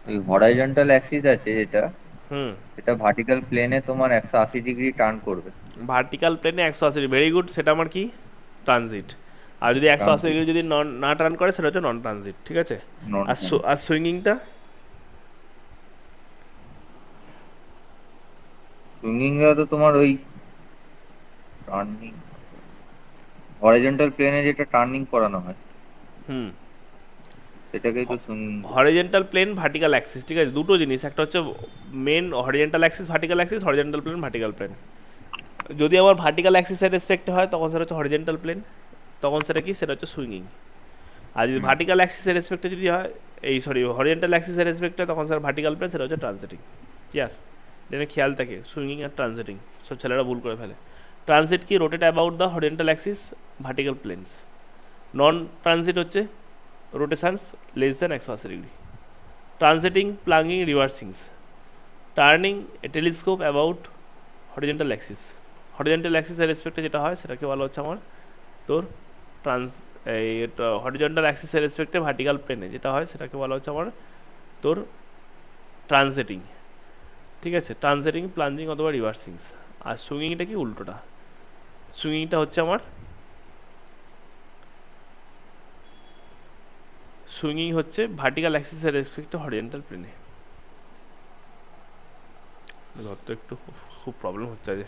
ওই হরাইজন্টাল অ্যাক্সিস আছে যেটা, হুম, এটা ভার্টিক্যাল প্লেনে তোমার 180 ডিগ্রি টার্ন করবে। ভার্টিক্যাল প্লেনে 180, ভেরি গুড, সেটা আমার কি? ট্রানজিট। আর যদি 180 ট্রানজিট ডিগ্রি যদি না টার্ন করে সেটা হচ্ছে নন ট্রানজিট। ঠিক আছে। নন। আর সুইঙ্গিংটা? সুইঙ্গিং এ তো তোমার ওই টার্নিং, হরাইজন্টাল প্লেনে যেটা টার্নিং করানো হয় হুম, সেটাকেই তো swinging. Horizontal plane, vertical axis, ঠিক আছে, দুটো জিনিস। একটা হচ্ছে main horizontal axis, vertical axis, horizontal plane, vertical plane. যদি আবার ভার্টিক্যাল অ্যাক্সিসের রেসপেক্টে হয় তখন সেটা হচ্ছে হরিজেন্টাল প্লেন, তখন সেটা কি? সেটা হচ্ছে সুইঙ্গিং। আর যদি ভার্টিক্যাল অ্যাক্সিসের রেসপেক্টে যদি হয়, এই সরি হরিজেন্টাল অ্যাক্সিসের রেসপেক্টে, তখন স্যার ভার্টিক্যাল প্লেন, সেটা হচ্ছে ট্রানজিটিং। ক্লিয়ার? এটা খেয়াল থাকে, সুইঙ্গিং আর ট্রানজিটিং সব ছেলেরা ভুল করে ফেলে। ট্রানজিট কি? Rotate about the horizontal axis, vertical planes. Non transit হচ্ছে rotations less than 180 degree. Transiting, plunging, reversings, turning a telescope about horizontal axis. Horizontal অ্যাক্সিসের রেসপেক্টে যেটা হয় সেটাকে বলা হচ্ছে আমার তোর এই হরিজন্টাল অ্যাক্সিসের রেসপেক্টে ভার্টিক্যাল প্লেনে যেটা হয় সেটাকে বলা হচ্ছে আমার তোর ট্রানজিটিং। ঠিক আছে, ট্রানজিটিং, প্লাঞ্জিং অথবা রিভার্সিংস। আর সুইংটা কি? উল্টোটা। সুইংটা হচ্ছে আমার, সুইঙ্গিং হচ্ছে ভার্টিক্যাল অ্যাক্সিসের রেসপেক্টে হরিজন্টাল প্লেনে। ধরতে একটু খুব প্রবলেম হচ্ছে আজ।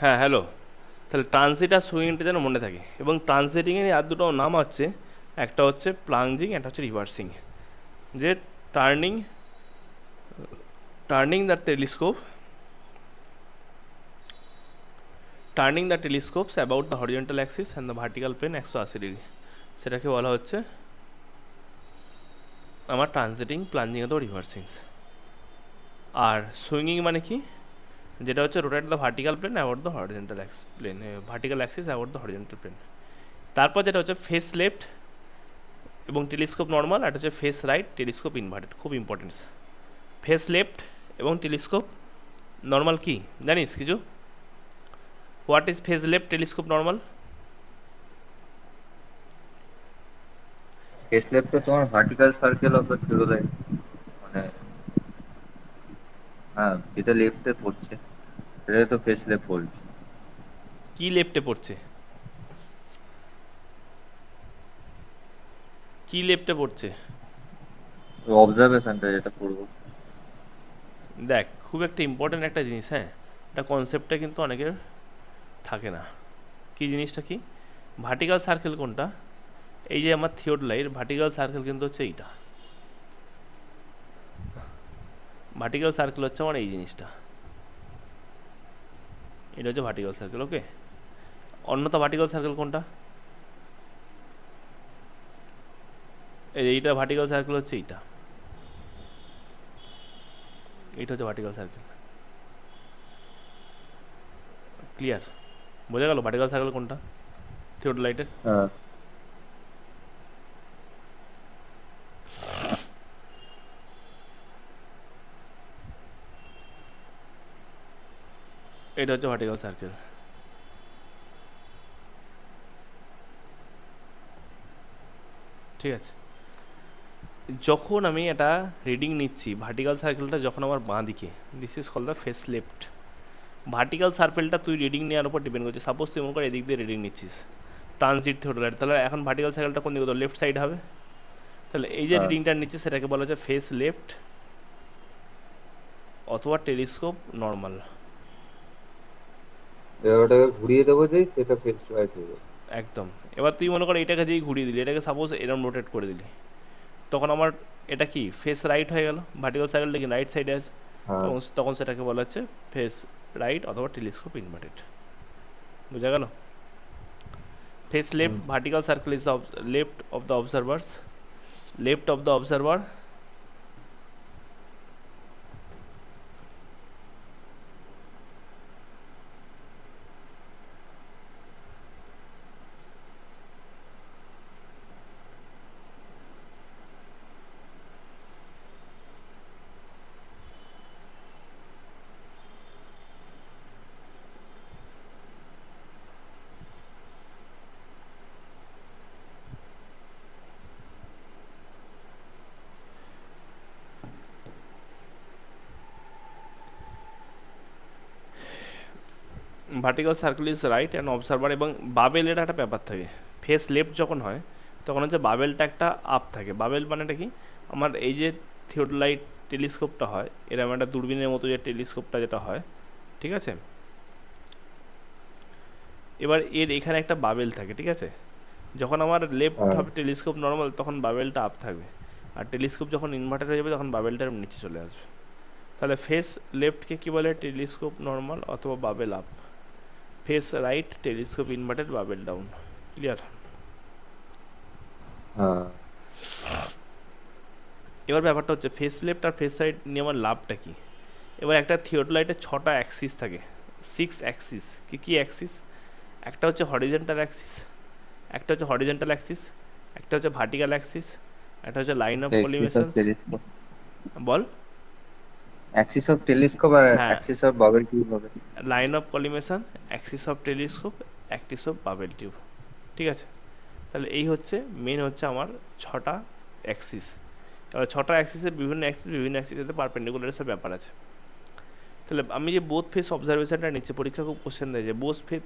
হ্যাঁ হ্যালো, তাহলে ট্রানজিট আর সুইংটা যেন মনে থাকে, এবং ট্রানজিটিংয়ের আর দুটো নাম হচ্ছে, একটা হচ্ছে প্লাঞ্জিং, একটা হচ্ছে রিভার্সিং। যে turning turning the telescope turning the telescopes about the horizontal axis and the vertical plane 180 degree, সেটাকে বলা হচ্ছে আমার ট্রানজিটিং, প্লাঞ্জিং অথবা রিভার্সিং। আর সুইঙ্গিং মানে কি, যেটা হচ্ছে rotate the vertical plane about the horizontal plane, vertical axis about the horizontal plane. তারপর যেটা হচ্ছে ফেস লেফট এবং টেলিস্কোপ নর্মাল, আর হচ্ছে ফেস রাইট টেলিস্কোপ ইনভার্টেড, খুব ইম্পর্টেন্স। ফেস লেফট এবং টেলিস্কোপ নর্মাল কি জানিস কিছু? What is face left telescope normal? Face লেফটে তোমার vertical circle of the theodolite, মানে হ্যাঁ যেটা লেফটে পড়ছে সেটাই তো ফেস লেফট বলছি। কি লেফটে পড়ছে? কি লেফটে পড়ছে? অবজারভেশনটা যেটা পড়বো। দেখ, খুব একটা ইম্পর্ট্যান্ট একটা জিনিস, হ্যাঁ, এটা কনসেপ্টটা কিন্তু অনেকের থাকে না। কি জিনিসটা কি? ভার্টিক্যাল সার্কেল কোনটা? এই যে আমার থিওডোলাইট, ভার্টিক্যাল সার্কেল কিন্তু হচ্ছে এইটা। ভার্টিক্যাল সার্কেল হচ্ছে আমার এই জিনিসটা, এটা হচ্ছে ভার্টিক্যাল সার্কেল। ওকে, অন্যতা ভার্টিক্যাল সার্কেল কোনটা? এইটা ভার্টিক্যাল সার্কেল হচ্ছে এইটা, এইটা হচ্ছে ভার্টিক্যাল সার্কেল। ক্লিয়ার? বোঝা গেল ভার্টিক্যাল সার্কেল কোনটা থিওডোলাইটের? হ্যাঁ। এটা হচ্ছে ভার্টিক্যাল সার্কেল। ঠিক আছে, যখন আমি এটা রিডিং নিচ্ছি, ভার্টিক্যাল সার্কেলটা যখন আমার বাঁ দিকে, this is call the face left. Vertical সার্কেলটা তুই রিডিং নেওয়ার উপর ডিপেন্ড করছে। সাপোজ তুই মনে কর এদিক দিয়ে রিডিং নিচ্ছিস, ট্রানজিট থিওডোলাইট, তাহলে এখন ভার্টিক্যাল সার্কেলটা কোন দিকে, লেফট সাইড হবে। তাহলে এই যে হ্যাঁ রিডিংটা নিচ্ছে সেটাকে বলা হচ্ছে ফেস লেফট অথবা টেলিস্কোপ নর্মাল। এবার ওটাকে ঘুরিয়ে দেবো যে সেটা ফেস রাইট হয়ে যাবে। একদম। এবার তুই মনে কর এইটাকে যেই ঘুরিয়ে দিলি, এটাকে সাপোজ এরম রোটেট করে দিলি, তখন আমার এটা কি ফেস রাইট হয়ে গেল, ভার্টিক্যাল সার্কেলটা কি রাইট সাইডে আছে, হ্যাঁ। তখন তখন সেটাকে বলা হচ্ছে ফেস রাইট অথবা টেলিস্কোপ ইনভার্টেড। বোঝা গেল? Face left, hmm. Vertical circle is left of the observers, left of the observer. Vertical circle is right and observer, এবং বাবেলের একটা ব্যাপার থাকে। ফেস লেফট যখন হয় তখন হচ্ছে বাবেলটা একটা আপ থাকে। বাবেল মানেটা কি, আমার এই যে থিওডোলাইট টেলিস্কোপটা হয়, এরকম একটা দূরবীনের মতো যে টেলিস্কোপটা যেটা হয়, ঠিক আছে, এবার এর এখানে একটা বাবেল থাকে, ঠিক আছে। যখন আমার লেফট হ্যাঁ। হবে টেলিস্কোপ নর্মাল, তখন বাবেলটা আপ থাকবে, আর টেলিস্কোপ যখন ইনভার্টার হয়ে যাবে তখন বাবেলটা নিচে চলে আসবে। তাহলে ফেস লেফটকে কী বলে, টেলিস্কোপ নর্মাল অথবা bubble up. Face right telescope inverted, bubble down. Clear? হ্যাঁ। এবার ব্যাপারটা হচ্ছে ফেস লেফট আর ফেস রাইট নিয়ে আমার লাভটা কী। এবার একটা থিওডোলাইটের 6টা অ্যাক্সিস থাকে, 6 অ্যাক্সিস। কী কী অ্যাক্সিস? একটা হচ্ছে হরিজেন্টাল অ্যাক্সিস, একটা হচ্ছে হরিজেন্টাল অ্যাক্সিস, একটা হচ্ছে ভার্টিক্যাল অ্যাক্সিস, একটা হচ্ছে line of axis of collimations. Telescope. বল। অ্যাক্সিস অফ টেলিস্কোপ আর হ্যাঁ, অ্যাক্সিস অফ বাবেল কি হবে? Line of collimation, axis of telescope, axis of bubble tube. ঠিক আছে, তাহলে এই হচ্ছে মেন হচ্ছে আমার 6টা অ্যাক্সিস। তাহলে 6টা অ্যাক্সিসের বিভিন্ন অ্যাক্সিসের পারপেন্ডিকুলার সব ব্যাপার আছে। তাহলে আমি যে বোথ ফেস অবজারভেশনটা নিচ্ছি, পরীক্ষা খুব কোশ্চেন দেয় যে both face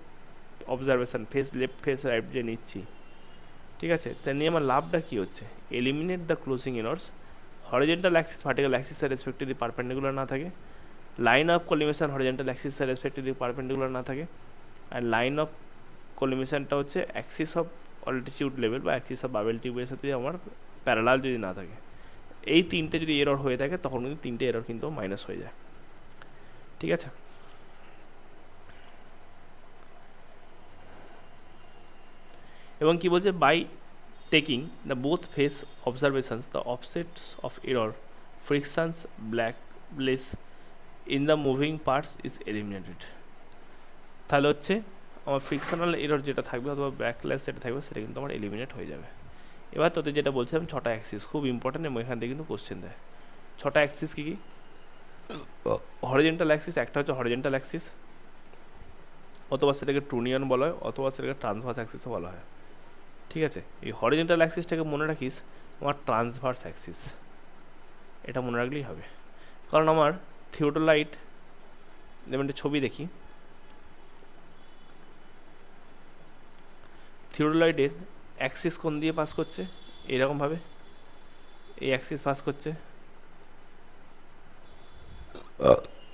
observation, face left face right যে নিচ্ছি, ঠিক আছে, তা নিয়ে আমার লাভটা কী হচ্ছে, eliminate the closing errors, horizontal axis vertical অ্যাক্সিসের রেসপেক্টিভলি পারপেন্ডিকুলার না থাকে, লাইন অফ কলিমেশন হরিজেন্টাল অ্যাক্সিসের রেসপেক্টিভলি পারপেন্ডিকুলার না থাকে, আর লাইন অফ কলিমেশনটা হচ্ছে অ্যাক্সিস অফ অল্টিটিউড লেভেল বা অ্যাক্সিস অফ বাবেল টিউবের সাথে আমার প্যারালাল যদি না থাকে, এই তিনটে যদি এরর হয়ে থাকে তখন কিন্তু তিনটে এরর কিন্তু মাইনাস হয়ে যায়। ঠিক আছে, এবং কি বলছে, by taking the both face observations the offsets of error frictions backlash in the moving parts is eliminated. তাহলে হচ্ছে আমার ফ্রিকশনাল এরর যেটা থাকবে অথবা ব্যাকলেস যেটা থাকবে সেটা কিন্তু আমার এলিমিনেট হয়ে যাবে। এবার তোদের যেটা বলছিলাম ছটা অ্যাক্সিস খুব ইম্পর্টেন্ট, এবং এখান থেকে কিন্তু কোশ্চেন দেয়। ছটা অ্যাক্সিস কী কী? হরিজেন্টাল অ্যাক্সিস, একটা হচ্ছে হরিজেন্টাল অ্যাক্সিস, অথবা সেটাকে ট্রুনিয়ন বলা হয়, অথবা সেটাকে ট্রান্সভার্স অ্যাক্সিসও বলা হয়। ঠিক আছে, এই হরিজেন্টাল অ্যাক্সিসটাকে মনে রাখিস আমার ট্রান্সভার্স অ্যাক্সিস, এটা মনে রাখলেই হবে। কারণ আমার থিওডোলাইট, যেমন একটা ছবি দেখি, থিওডোলাইটের অ্যাক্সিস কোন দিয়ে পাস করছে, এরকমভাবে এই অ্যাক্সিস পাস করছে,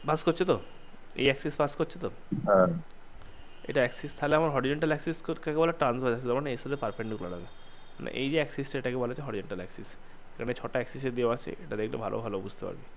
পাস করছে তো, এই অ্যাক্সিস পাস করছে তো, হ্যাঁ। এটা অ্যাক্সিস। তাহলে আমার হরিজেন্টাল অ্যাক্সিস কাকে বলে? ট্রান্সভার্স অ্যাক্সিস, মানে এর সাথে পারপেন্ডিকুলার হবে, মানে এই যে অ্যাক্সিসটা এটাকে বলা হচ্ছে হরিজেন্টাল অ্যাক্সিস। এখানে ছটা অ্যাক্সিসে দেওয়া আছে, এটা দেখলে ভালো ভালো বুঝতে পারবি।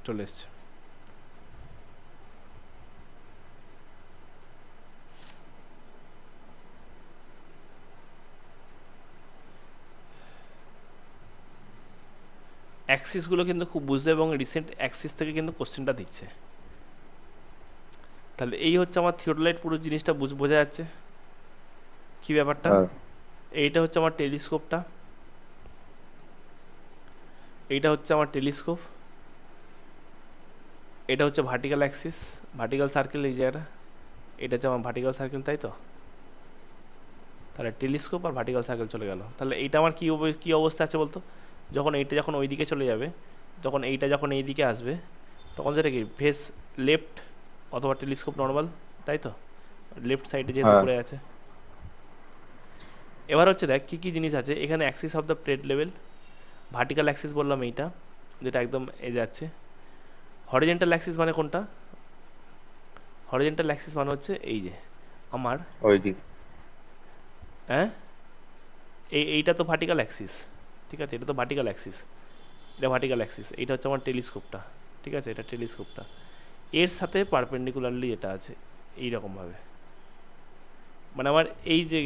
চলে এসছে। অ্যাক্সিসগুলো কিন্তু খুব বুঝতে, এবং রিসেন্ট অ্যাক্সিস থেকে কিন্তু কোশ্চেনটা দিচ্ছে। তাহলে এই হচ্ছে আমার থিওডোলাইট, পুরো জিনিসটা বোঝা যাচ্ছে কী ব্যাপারটা। হ্যাঁ। এইটা হচ্ছে আমার টেলিস্কোপটা, এইটা হচ্ছে আমার টেলিস্কোপ, এটা হচ্ছে ভার্টিক্যাল অ্যাক্সিস, ভার্টিক্যাল সার্কেল এই জায়গাটা, এটা হচ্ছে আমার ভার্টিক্যাল সার্কেল, তাই তো? তাহলে টেলিস্কোপ আর ভার্টিক্যাল সার্কেল চলে গেল। তাহলে এইটা আমার কী অবস্থা আছে বলতো? যখন এইটা যখন ওই দিকে চলে যাবে, তখন এইটা যখন এই দিকে আসবে, তখন সেটা কি ফেস লেফট অথবা টেলিস্কোপ নর্মাল, তাই তো? লেফট সাইডে যেহেতু হ্যাঁ। পড়ে আছে। এবার হচ্ছে দেখ কী কী জিনিস আছে এখানে। Axis of the plate level, vertical Axis বললাম এইটা, যেটা একদম এ যাচ্ছে। হরিজেন্টাল অ্যাক্সিস মানে কোনটা? হরিজেন্টাল অ্যাক্সিস মানে হচ্ছে এই যে আমার, ওইদিক। হ্যাঁ, এইটা তো ভার্টিক্যাল অ্যাক্সিস, ঠিক আছে, এটা তো ভার্টিক্যাল অ্যাক্সিস, এটা ভার্টিক্যাল অ্যাক্সিস, এইটা হচ্ছে আমার টেলিস্কোপটা, ঠিক আছে, এটা টেলিস্কোপটা, এর সাথে পারপেন্ডিকুলারলি যেটা আছে এইরকমভাবে, মানে আমার এই যে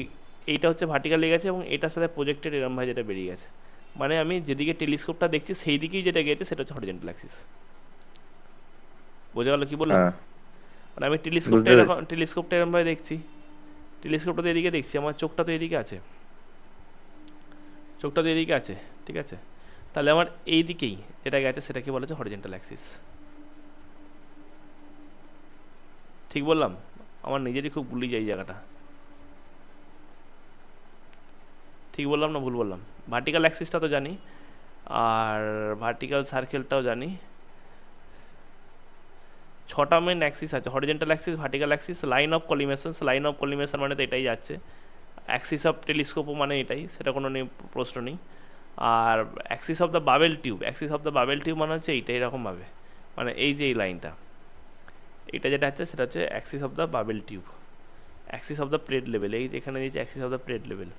এইটা হচ্ছে ভার্টিক্যাল লেগে গেছে এবং এটার সাথে প্রজেক্টেড এরমভাবে যেটা বেরিয়ে গেছে, মানে আমি যেদিকে টেলিস্কোপটা দেখছি সেই দিকেই যেটা গেছে সেটা হচ্ছে হরিজেন্টাল অ্যাক্সিস। বোঝা গেল কি বললাম? হ্যাঁ, মানে আমি টেলিস্কোপটা বুঝতে এরকম, পেরেছি। টেলিস্কোপটা এরমভাবে দেখছি, টেলিস্কোপটা তো এদিকে দেখছি, আমার চোখটা তো এদিকে আছে, চোখটা তো এদিকে আছে, ঠিক আছে, তাহলে আমার এই দিকেই যেটা গেছে সেটাকে বলা হচ্ছে হরিজেন্টাল অ্যাক্সিস। ঠিক বললাম? আমার নিজেরই খুব ভুলে যায় এই জায়গাটা, ঠিক বললাম না ভুল বললাম? ভার্টিক্যাল অ্যাক্সিসটা তো জানি, আর ভার্টিক্যাল সার্কেলটাও জানি। ছটা মেন অ্যাক্সিস আছে, horizontal axis, vertical axis, line of collimation, line of collimation মানে তো এটাই যাচ্ছে, অ্যাক্সিস অফ টেলিস্কোপও মানে এটাই, সেটা কোনো প্রশ্ন নেই। আর axis of the bubble tube, axis of the bubble tube মানে হচ্ছে এইটা, এরকমভাবে, মানে এই যে এই লাইনটা, এটা যেটা হচ্ছে সেটা হচ্ছে axis of the bubble tube. Axis of the plate level, এই এখানে দিয়েছে axis of the plate level,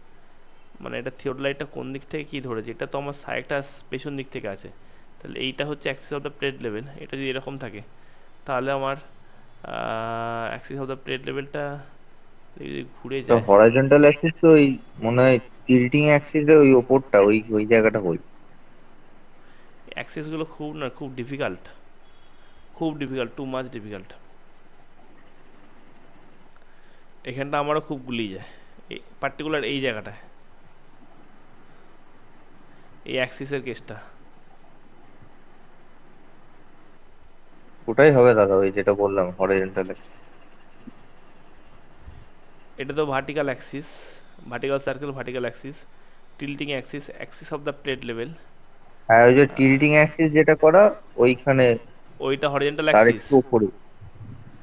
মানে এটা থিওডোলাইটটা কোন দিক থেকে কী ধরেছে, এটা তো আমার সাইডটা পেছন দিক থেকে আছে, তাহলে এইটা হচ্ছে axis of the plate level. এটা যদি এরকম থাকে তাহলে আমার অ্যাক্সিস অফ দ্য প্লেট লেভেলটা যদি ঘুরে তো যায়, হরাইজন্টাল অ্যাক্সিস তো ওই মনে হয় টিল্টিং অ্যাক্সিসের ওই ওপরটা, ওই ওই জায়গাটা বল। অ্যাক্সিসগুলো খুব না, খুব ডিফিকাল্ট, খুব ডিফিকাল্ট, টু মাচ ডিফিকাল্ট। এখানটা আমারও খুব গুলিয়ে যায়, এই পার্টিকুলার এই জায়গাটায়, এই অ্যাক্সিসের কেসটা। ওটাই হবে দাদা, ওই যেটা বললাম হরিজন্টাল। এটা তো vertical axis, vertical circle, vertical axis, tilting axis, axis of the plate level. আর ওই যে টিল্টিং অ্যাক্সিস যেটা করা, ওইখানে ওইটা হরিজেন্টাল তার অ্যাক্সিস। একটু উপরে,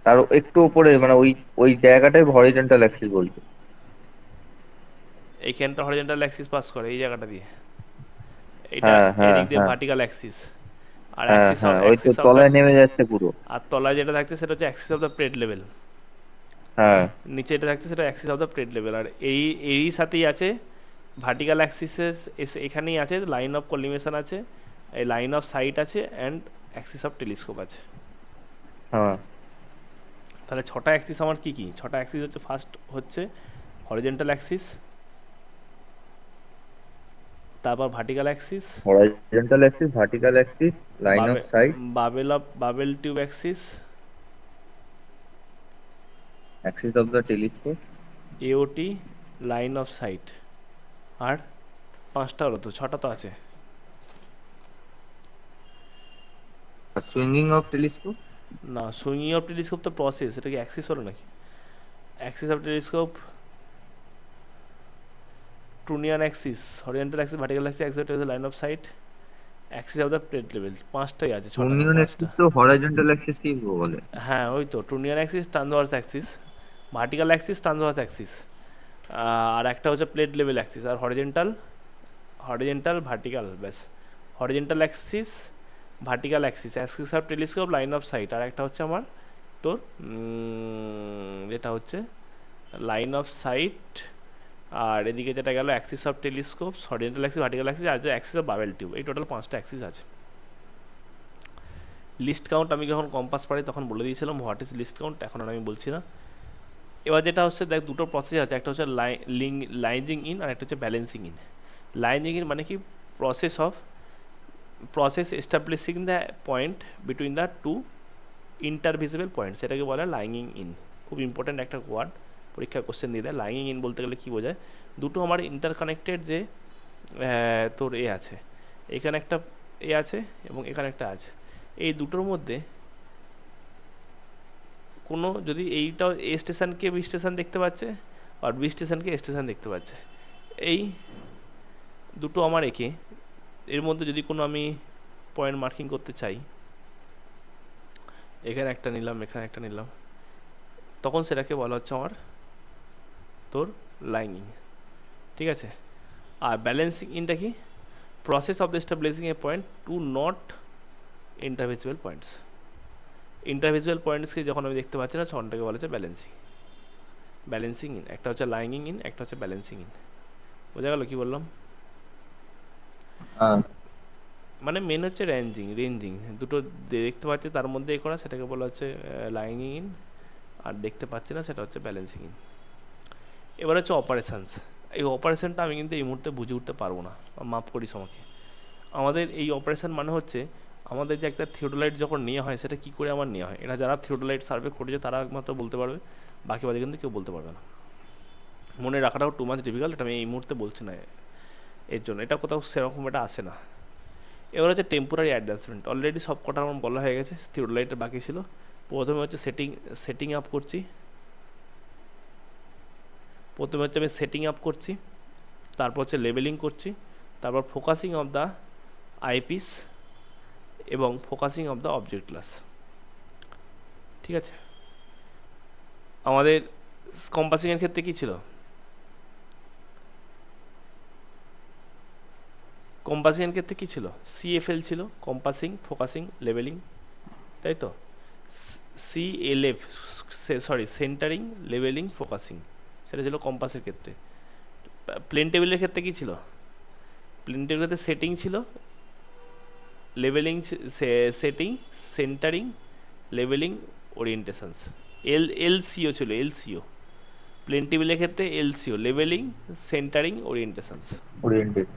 তার একটু উপরে, মানে ওই ওই জায়গাটাই হরিজন্টাল অ্যাক্সিস বলছে। এইখানটা হরিজেন্টাল অ্যাক্সিস পাস করে এই জায়গাটা দিয়ে, এটা হ্যাঁ হ্যাঁ এদিক দিয়ে হ্যাঁ ভার্টিক্যাল অ্যাক্সিস। আর হ্যাঁ অ্যাক্সিস অফ হ্যাঁ, ওই তো অ্যাক্সিস অফ দ্য, তলায় নেমে যাচ্ছে পুরো। আর তলায় যেটা থাকছে সেটা হচ্ছে axis of the plate level. হ্যাঁ নিচে এটা থাকছে সেটা axis of the plate level. আর এই এরই সাথেই আছে ভার্টিক্যাল অ্যাক্সিসের, এখানেই আছে লাইন অফ কলিমেশন আছে, এই লাইন অফ সাইট আছে, অ্যান্ড অ্যাক্সিস অফ টেলিস্কোপ আছে। হ্যাঁ। তাহলে ছটা অ্যাক্সিস আমার কি কি? ছটা অ্যাক্সিস হচ্ছে, ফার্স্ট হচ্ছে হরিজেন্টাল অ্যাক্সিস, তারপর vertical axis, horizontal axis, vertical axis, line of bubble sight, bubble tube axis, axis of the telescope. A O T, line of sight. আর পাঁচটা হলো তো, ছটা তো আছে। আর সুইঙ্গিং অফ টেলিস্কোপ। না, সুইংিং অফ টেলিস্কোপ তো প্রসেস, এটা কি অ্যাক্সিস হলো নাকি? Axis of telescope, trunnion axis, horizontal axis, vertical axis, axis of line of sight, axis of the plate level. পাঁচটাই আছে, ছটা না, টুর্নিয়ন পাঁচটা। অ্যাক্সিস তো হরাইজন্টাল অ্যাক্সিস কি বলে? হ্যাঁ ওই তো, trunnion axis, transverse axis, vertical axis, transverse axis, আর একটা হচ্ছে প্লেট লেভেল অ্যাক্সিস, আর হরিজেন্টাল, হরিজেন্টাল ভার্টিক্যাল, ব্যাস। Horizontal axis, vertical axis, axis of telescope, line of sight, আর একটা হচ্ছে আমার তোর যেটা হচ্ছে লাইন অফ সাইট, আর এদিকে যেটা গেল axis of telescope, horizontal axis, vertical axis, আর যে অ্যাক্সিস অফ বাবেল টিউব। এই টোটাল পাঁচটা অ্যাক্সিস আছে। লিস্ট কাউন্ট আমি যখন কম্পাস পারি তখন বলে দিয়েছিলাম হোয়াট ইজ লিস্ট কাউন্ট, এখন আর আমি বলছি না। এবার যেটা হচ্ছে দেখ, দুটো প্রসেস আছে, একটা হচ্ছে লাইজিং ইন, আর একটা হচ্ছে ব্যালেন্সিং ইন। লাইজিং ইন মানে কি? Process establishing the point between the two intervisible point, সেটাকে বলে লাইনিং ইন। খুব ইম্পর্ট্যান্ট একটা ওয়ার্ড, পরীক্ষা কোশ্চেন দিয়ে দেয়। লাইনিং ইন বলতে গেলে কী বোঝায়? দুটো আমার ইন্টারকানেক্টেড যে তোর এ আছে, এখানে একটা এ আছে এবং এখানে একটা আছে, এই দুটোর মধ্যে কোনো যদি এইটা এ স্টেশনকে বি স্টেশন দেখতে পাচ্ছে, আর বি স্টেশনকে এ স্টেশন দেখতে পাচ্ছে, এই দুটো আমার একে, এর মধ্যে যদি কোনো আমি পয়েন্ট মার্কিং করতে চাই, এখানে একটা নিলাম, এখানে একটা নিলাম, তখন সেটাকে বলা হচ্ছে আমার তোর লাইনিং। ঠিক আছে? আর ব্যালেন্সিং ইনটা কি? Process of the establishing a point to not intervisible points. Intervisible পয়েন্টসকে যখন আমি দেখতে পাচ্ছি না, তখনটাকে বলা হচ্ছে ব্যালেন্সিং। ব্যালেন্সিং ইন, একটা হচ্ছে লাইনিং ইন, একটা হচ্ছে ব্যালেন্সিং ইন। বোঝা গেল কি বললাম? হ্যাঁ। মানে মেন হচ্ছে রেঞ্জিং দুটো দেখতে পাচ্ছি তার মধ্যে এ করা, সেটাকে বলা হচ্ছে লাইনিং ইন, আর দেখতে পাচ্ছি না সেটা হচ্ছে ব্যালেন্সিং ইন। এবার হচ্ছে অপারেশানস। এই অপারেশানটা আমি কিন্তু এই মুহূর্তে বুঝে উঠতে পারবো না, মাফ করিস আমাকে। আমাদের এই অপারেশান মানে হচ্ছে আমাদের যে একটা থিওডোলাইট যখন নেওয়া হয়, সেটা কী করে আমার নেওয়া হয়, এটা যারা থিওডোলাইট সার্ভে করেছে তারা একমাত্র বলতে পারবে, বাকি বাদে কিন্তু কেউ বলতে পারবে না। মনে রাখাটাও টু মাচ ডিফিকাল্ট, এটা আমি এই মুহূর্তে বলছি না, এর জন্য এটা কোথাও সেরকম এটা আসে না। এবার হচ্ছে টেম্পোরারি অ্যাডজাস্টমেন্ট, অলরেডি সব কটা আমার বলা হয়ে গেছে, থিওডোলাইটের বাকি ছিল। প্রথমে হচ্ছে সেটিং আপ করছি, প্রথমে হচ্ছে আমি সেটিং আপ করছি, তারপর হচ্ছে লেবেলিং করছি, তারপর ফোকাসিং অফ দ্য আইপিস এবং focusing of the object class. ঠিক আছে? আমাদের কম্পাসিংয়ের ক্ষেত্রে কী ছিল? কম্পাসিংয়ের ক্ষেত্রে কী ছিল? সিএফএল ছিল, কম্পাসিং, ফোকাসিং, লেবেলিং, তাই তো? সিএলএফ, সরি, সেন্টারিং, লেবেলিং, ফোকাসিং, সেটা ছিল কম্পাসের ক্ষেত্রে। প্লেন টেবিলের ক্ষেত্রে কী ছিল? প্লেন টেবিলের ক্ষেত্রে সেটিং ছিল, লেবেলিং, সেটিং, সেন্টারিং, লেবেলিং, ওরিয়েন্টেশনস। এলসিও ছিল, এলসিও। প্লেন টেবিলের ক্ষেত্রে এলসিও, লেবেলিং, সেন্টারিং, ওরিয়েন্টেশনস। ওরিয়েন্টেড।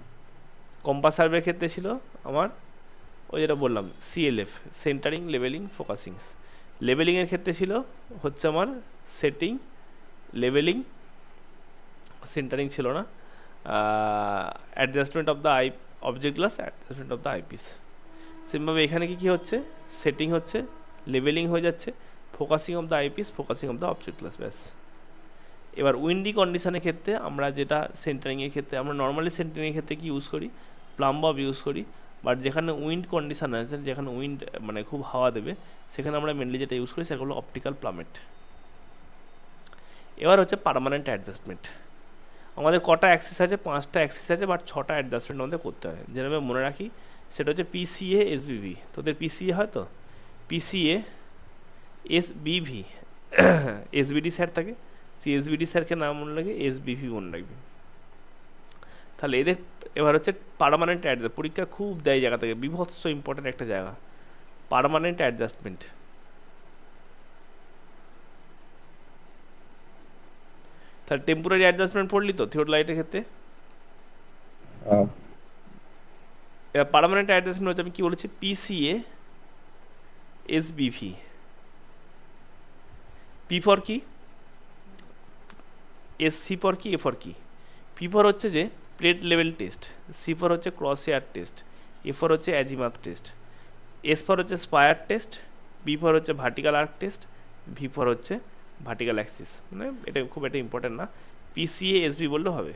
কম্পাস সার্ভের ক্ষেত্রে ছিল আমার ওই যেটা বললাম, সিএলএফ, সেন্টারিং, লেবেলিং, ফোকাসিং। লেবেলিংয়ের ক্ষেত্রে ছিল হচ্ছে আমার সেটিং, লেভেলিং, সেন্টারিং ছিল না, adjustment of the object glass, adjustment of the eyepiece. সেমভাবে এখানে কি হচ্ছে, সেটিং হচ্ছে, লেভেলিং হয়ে যাচ্ছে, focusing of the eyepiece, focusing of the object glass, ব্যাস। এবার উইন্ডি কন্ডিশনের ক্ষেত্রে আমরা যেটা সেন্টারিংয়ের ক্ষেত্রে আমরা নর্মালি সেন্টারিংয়ের ক্ষেত্রে কি ইউজ করি, প্লাম বব ইউজ করি, বাট যেখানে উইন্ড কন্ডিশন আছে, যেখানে উইন্ড মানে খুব হাওয়া দেবে, সেখানে আমরা মেনলি যেটা ইউজ করি সেটা হলো অপটিক্যাল প্লামেট। এবার হচ্ছে পার্মানেন্ট অ্যাডজাস্টমেন্ট। আমাদের কটা অ্যাক্সিস আছে, 5টা অ্যাক্সিস আছে, বাট 6টা অ্যাডজাস্টমেন্ট আমাদের করতে হয়। যেভাবে মনে রাখি সেটা হচ্ছে পিসিএ এসবিভি। তোদের পিসিএ হয় তো, পিসিএ এসবিভি, এসবিডি স্যার থাকে, সেই এসবিডি স্যারকে নাম মনে রাখবে, এসবিভি মনে রাখবে। তাহলে এদের এবার হচ্ছে পার্মানেন্ট অ্যাডজাস্ট, পরীক্ষা খুব দেয় জায়গা থেকে, বিভৎস ইম্পর্টেন্ট একটা জায়গা, পার্মানেন্ট অ্যাডজাস্টমেন্ট। তাহলে টেম্পোরারি অ্যাডজাস্টমেন্ট পড়লি তো থিওডোলাইটের ক্ষেত্রে। এবার পার্মানেন্ট অ্যাডজাস্টমেন্ট হচ্ছে আমি কী বলেছি, পিসিএ এসবিভি। পি ফর কি, এস সি ফর কি, এ ফর কি। পি ফর হচ্ছে যে plate level test, C for হচ্ছে cross hair test, A for হচ্ছে অ্যাজিমাথ টেস্ট, এস ফর হচ্ছে স্পায়ার টেস্ট, বি ফর হচ্ছে vertical arc test, V for হচ্ছে ভার্টিক্যাল অ্যাক্সিস। মানে এটা খুব একটা ইম্পর্টেন্ট না, পিসিএ এসবি বললেও হবে।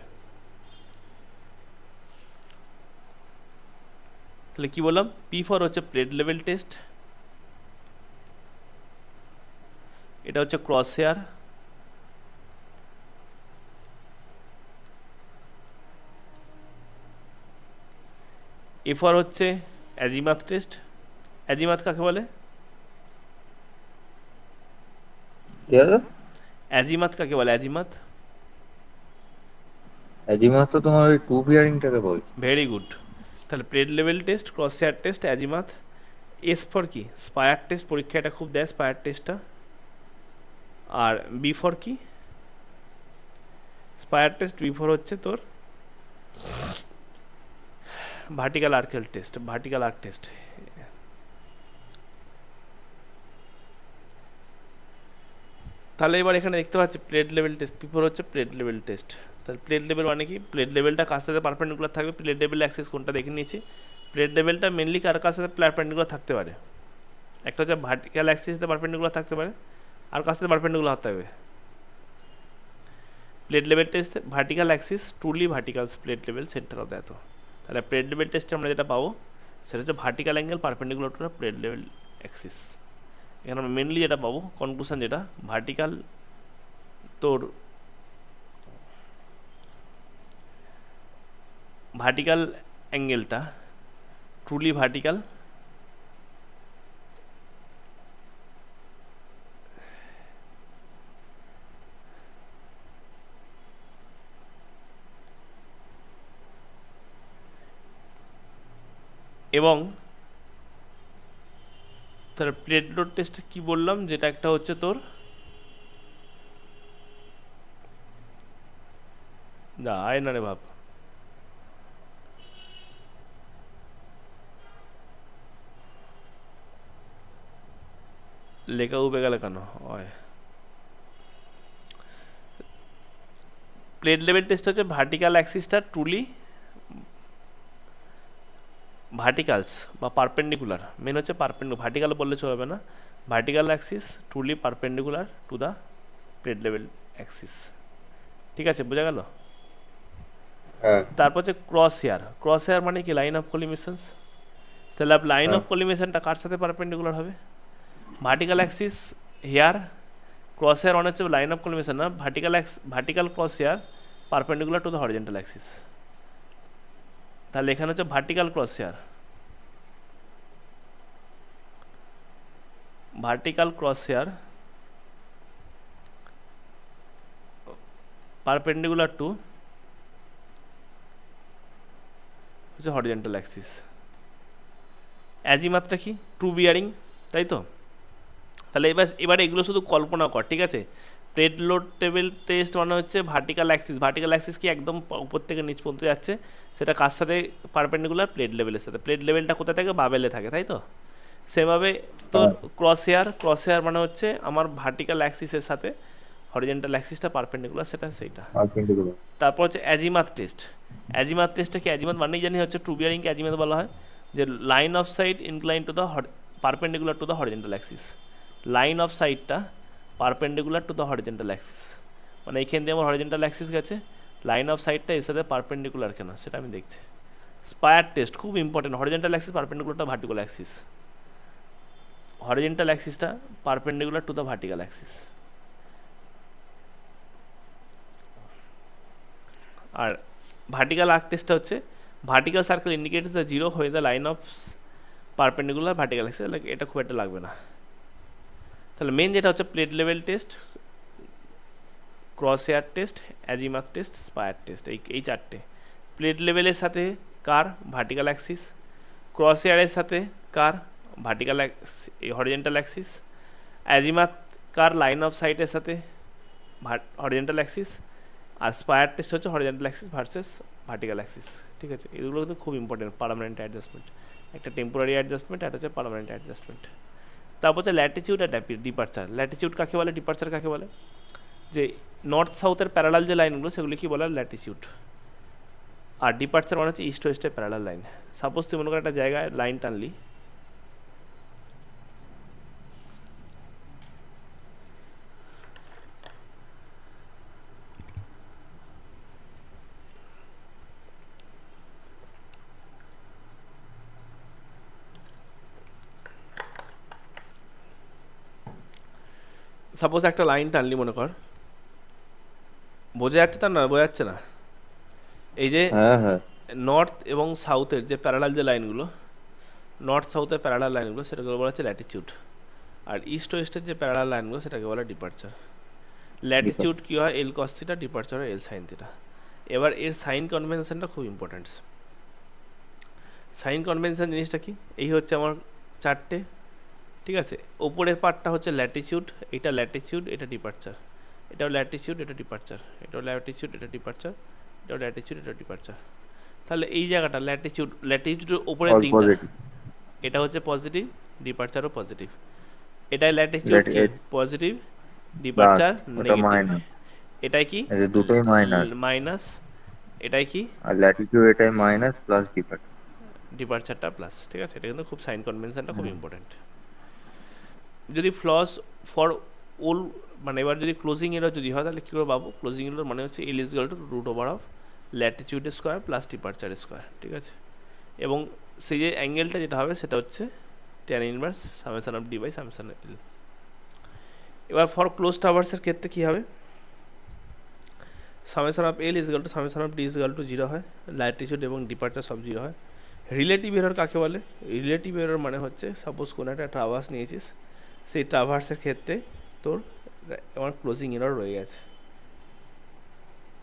তাহলে কী বললাম, পি ফর হচ্ছে প্লেট লেভেল টেস্ট, এটা হচ্ছে ক্রস হেয়ার, এ ফর হচ্ছে অ্যাজিমাথ টেস্ট। অ্যাজিমাথ কাকে বলে, অ্যাজিমাথ কাকে বলে, অ্যাজিমাথ? অ্যাজিমাথ তো তোমার ওই টু বিয়ারিংটাকে বলছে। Very good. তাহলে plate level test, cross hair test, azimuth. S for কি, স্পায়ার টেস্ট, পরীক্ষা এটা খুব দেয় স্পায়ার টেস্টটা। আর বি ফর কি, স্পায়ার টেস্ট, বি ফর হচ্ছে তোর vertical arc test, vertical arc test. তাহলে এবার এখানে দেখতে পাচ্ছি plate level test, P for হচ্ছে প্লেট লেভেল টেস্ট। তাহলে প্লেট লেভেল মানে কি, প্লেট লেভেলটা কার সাথে পারপেন্ডিকুলার থাকবে, প্লেট লেভেল অ্যাক্সিস কোনটা দেখে নিয়েছি। প্লেট লেভেলটা মেনলি কার কার সাথে পারপেন্ডিকুলার থাকতে পারে, একটা হচ্ছে ভার্টিক্যাল অ্যাক্সিস সাথে পারপেন্ডিকুলার থাকতে পারে, আর কার সাথে পারপেন্ডিকুলার হতে হবে, plate level test vertical Axis, truly vertical plate level centre of the এত। তাহলে প্লেট লেভেল টেস্টে আমরা যেটা পাবো সেটা হচ্ছে vertical angle perpendicular to plate level Axis. এখানে আমরা মেনলি যেটা পাবো কনক্লুশন, যেটা ভার্টিক্যাল তোর ভার্টিক্যাল অ্যাঙ্গেলটা ট্রুলি ভার্টিক্যাল, এবং তার প্লেট লোড টেস্ট কি বললাম, যেটা একটা হচ্ছে তোর যা আয় না রে ভাব, লেখা উবে গেলে কেন হয়। প্লেট লেভেল টেস্ট হচ্ছে ভার্টিক্যাল অ্যাক্সিসটা ট্রুলি ভার্টিক্যালস বা পারপেন্ডিকুলার, মেন হচ্ছে পারপেন্ডিকুলার, ভার্টিক্যাল বললে চলবে না, vertical Axis truly perpendicular to the plate level Axis. ঠিক আছে, বোঝা গেল। তারপর হচ্ছে ক্রস হেয়ার, ক্রস হেয়ার মানে কি, লাইন অফ কলিমিশনস। তাহলে লাইন অফ কলিমিশনটা কার সাথে পারপেন্ডিকুলার হবে, vertical axis hair, cross hair মানে হচ্ছে লাইন অফ কলিমিশন না, vertical cross hair perpendicular to the horizontal axis. তাহলে এখানে হচ্ছে vertical cross hair, vertical cross hair perpendicular to হচ্ছে হরিজন্টাল অ্যাক্সিস। অ্যাজিমাত্রা কি, ট্রু বিয়ারিং, তাই তো। তাহলে এবারে এগুলো শুধু কল্পনা কর, ঠিক আছে। প্লেট লোড টেবিল টেস্ট মানে হচ্ছে ভার্টিক্যাল অ্যাক্সিস, ভার্টিক্যাল অ্যাক্সিস কি একদম উপর থেকে নিচ পর্যন্ত যাচ্ছে, সেটা কার সাথে পারপেন্ডিকুলার, প্লেট লেভেলের সাথে। প্লেট লেভেলটা কোথায় থাকে, বাবেলে থাকে, তাই তো। সেভাবে তোর ক্রস হেয়ার, ক্রস হেয়ার মানে হচ্ছে আমার ভার্টিক্যাল অ্যাক্সিসের সাথে হরিজেন্টাল অ্যাক্সিসটা পারপেন্ডিকুলার সেটা সেইটা। পারপেন্ডিকুলার। তারপর হচ্ছে অ্যাজিমাথ টেস্ট। অ্যাজিমাথ টেস্টটা কি? অ্যাজিমাথ মানেই জানি হচ্ছে ট্রু বিয়ারিংকে অ্যাজিমাথ বলা হয়, যে line of sight incline to the perpendicular to the horizontal axis. Line of সাইটটা perpendicular to the horizontal axis, মানে এইখান দিয়ে আমার হরিজেন্টাল অ্যাক্সিস গেছে, লাইন অফ সাইটটা এর সাথে পারপেন্ডিকুলার কেন সেটা আমি দেখছি। স্পায়ার টেস্ট খুব important, horizontal axis perpendicular to vertical axis, horizontal অ্যাক্সিসটা perpendicular to the vertical axis. আর ভার্টিক্যাল আর্ক টেস্টটা হচ্ছে vertical circle indicates the zero হয়ে the line of perpendicular vertical axis, এটা খুব একটা লাগবে না। তাহলে মেন যেটা হচ্ছে plate level test, cross hair test, azimuth test, spire test, এই চারটে। প্লেট লেভেলের সাথে কার? Vertical axis. ক্রস হেয়ারের সাথে কার? Vertical horizontal axis. অ্যাজিমাথ কার? লাইন অফ সাইটের সাথে হরিজেন্টাল অ্যাক্সিস। আর স্পায়ার টেস্ট হচ্ছে horizontal axis versus vertical axis. ঠিক আছে, এগুলো কিন্তু খুব ইম্পর্টেন্ট, পার্মানেন্ট অ্যাডজাস্টমেন্ট, একটা টেম্পোরারি অ্যাডজাস্টমেন্ট, একটা হচ্ছে পার্মানেন্ট অ্যাডজাস্টমেন্ট। তারপর হচ্ছে ল্যাটিচিউড আর ডিপারচার। ল্যাটিচিউড কাকে বলে, ডিপারচার কাকে বলে? যে নর্থ সাউথের প্যারালাল যে লাইনগুলো সেগুলি কি বলে? ল্যাটিচিউড। আর ডিপারচার মানে হচ্ছে ইস্ট ওয়েস্টের প্যারালাল লাইন। সাপোজ তুই মনে কর একটা জায়গায় লাইন টানলি, সাপোজ একটা লাইন টানলি মনে কর, বোঝা যাচ্ছে? তার না বোঝা যাচ্ছে না? এই যে হ্যাঁ হ্যাঁ। নর্থ এবং সাউথের যে প্যারালাল যে লাইনগুলো, নর্থ সাউথের প্যারালাল লাইনগুলো সেটাকে বলা হচ্ছে ল্যাটিচিউড। আর ইস্ট ওয়েস্টের যে প্যারালাল লাইনগুলো সেটাকে বলা ডিপারচার। ল্যাটিচিউড কী হয়? এল কস থিটা, ডিপারচার হয় এল সাইন থিটা। এবার এর সাইন কনভেনশনটা খুব ইম্পর্টেন্ট। সাইন কনভেনশন জিনিসটা কি? এই হচ্ছে আমার চারটে, ঠিক আছে। ওপরের পার্টটা হচ্ছে ল্যাটিচিউড, এটা ল্যাটিচিউড, এটা ডিপারচার, এটাও ল্যাটিচিউড, এটা ডিপারচার, এটাও ল্যাটিচিউড, এটা ডিপারচার, এটাও ল্যাটিচিউড, এটা ডিপারচার। তাহলে এই জায়গাটা ল্যাটিচিউড, ল্যাটিচিউডের ওপরের অল দিকটা পজিটিভ। এটা হচ্ছে পজিটিভ, ডিপারচারও পজিটিভ। এটাই ল্যাটিচিউড কি? পজিটিভ, প্লাস ডিপারচার ওটা নেগেটিভ। মাইনাস। এটাই কি? এই দুটোই মাইনাস। মাইনাস। এটাই কি? আর ল্যাটিটিউড এটাই মাইনাস প্লাস ডিপার্চার। ডিপারচারটা প্লাস। ঠিক আছে, এটা কিন্তু খুব সাইন কনভেনশনটা খুব ইম্পর্টেন্ট। যদি ফ্লস ফর ওল, মানে এবার যদি ক্লোজিং এরর যদি হয় তাহলে কী করে পাবো? ক্লোজিং এরর মানে হচ্ছে L is equal to root over of latitude square plus departure square. ঠিক আছে, এবং সেই যে অ্যাঙ্গেলটা যেটা হবে সেটা হচ্ছে tan inverse summation of D by summation L. এবার ফর ক্লোজ টাওয়ার্সের ক্ষেত্রে কী হবে? Summation of L is equal to summation of D is equal to zero হয়, ল্যাটিচিউড এবং ডিপারচার সব জিরো হয়। রিলেটিভ এরর কাকে বলে? রিলেটিভ এরর মানে হচ্ছে সাপোজ কোনো একটা ট্রাভার্স নিয়েছিস, সেই ট্রাভার্সের ক্ষেত্রে তোর আমার ক্লোজিং এরর রয়ে গেছে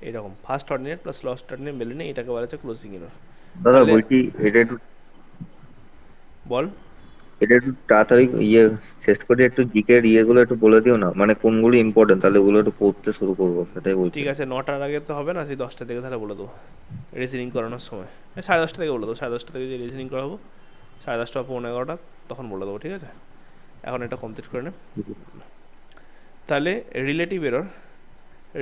এইরকম, first ordinate plus last ordinate মেলে নেই, এটাকে বলা হচ্ছে ক্লোজিং এরর। দাদা বলছি বল। এটা একটু তাড়াতাড়ি শেষ করে একটু জিকের ইয়েগুলো একটু বলে দিও না, মানে কোনগুলো ইম্পর্টেন্ট, তাহলে ওগুলো একটু পড়তে শুরু করবো, সেটাই বলছি। ঠিক আছে, 9টার আগে তো হবে না, সেই 10টা থেকে তাহলে বলে দেবো রিজনিং করানোর সময়। 10:30 থেকে বলে দেবো, 10:30 থেকে যে রিজনিং করাবো 10:30 বা 11:15 তখন বলে দেবো। ঠিক আছে, এখন এটা কমপ্লিট করে নে। তাহলে রিলেটিভ এরর,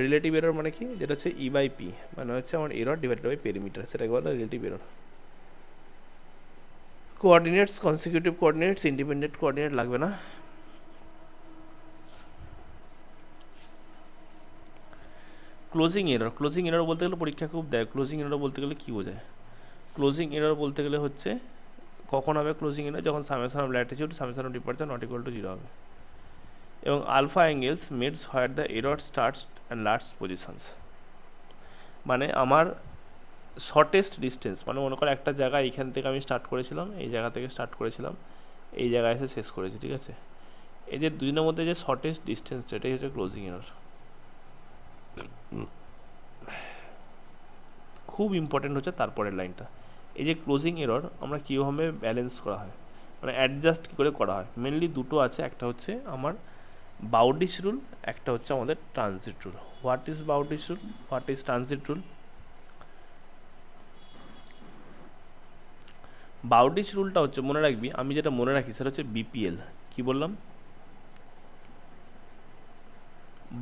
রিলেটিভ এরর মানে কি? যেটা হচ্ছে ই বাই পি, মানে হচ্ছে আমার এরর ডিভাইডেড বাই পেরিমিটার, সেটাকে বলে relative error. Coordinates, consecutive coordinates, independent coordinate লাগবে না। ক্লোজিং এরর, ক্লোজিং এরর বলতে গেলে পরীক্ষা খুব দেয়। ক্লোজিং এরর বলতে গেলে কী বোঝায়? ক্লোজিং এরর বলতে গেলে হচ্ছে কখন হবে ক্লোজিং এরর? যখন summation of latitude summation of departure not equal to zero হবে, এবং alpha angles made where the error starts and last positions. মানে আমার শর্টেস্ট ডিস্টেন্স, মানে মনে করো একটা জায়গা এইখান থেকে আমি স্টার্ট করেছিলাম, এই জায়গা থেকে স্টার্ট করেছিলাম, এই জায়গায় এসে শেষ করেছি। ঠিক আছে, এই যে দুজনের মধ্যে যে শর্টেস্ট ডিস্টেন্স, এটাই হচ্ছে ক্লোজিং এরর। খুব ইম্পর্টেন্ট হচ্ছে তারপরের লাইনটা। এই যে ক্লোজিং এরর আমরা কীভাবে ব্যালেন্স করা হয়, মানে অ্যাডজাস্ট কী করে করা হয়, মেনলি দুটো আছে। একটা হচ্ছে আমার বাউডিস রুল, একটা হচ্ছে আমাদের transit rule. What is Bowditch rule, what is transit rule? Bowditch রুলটা হচ্ছে, মনে রাখবি, আমি যেটা মনে রাখি সেটা হচ্ছে বিপিএল। কি বললাম?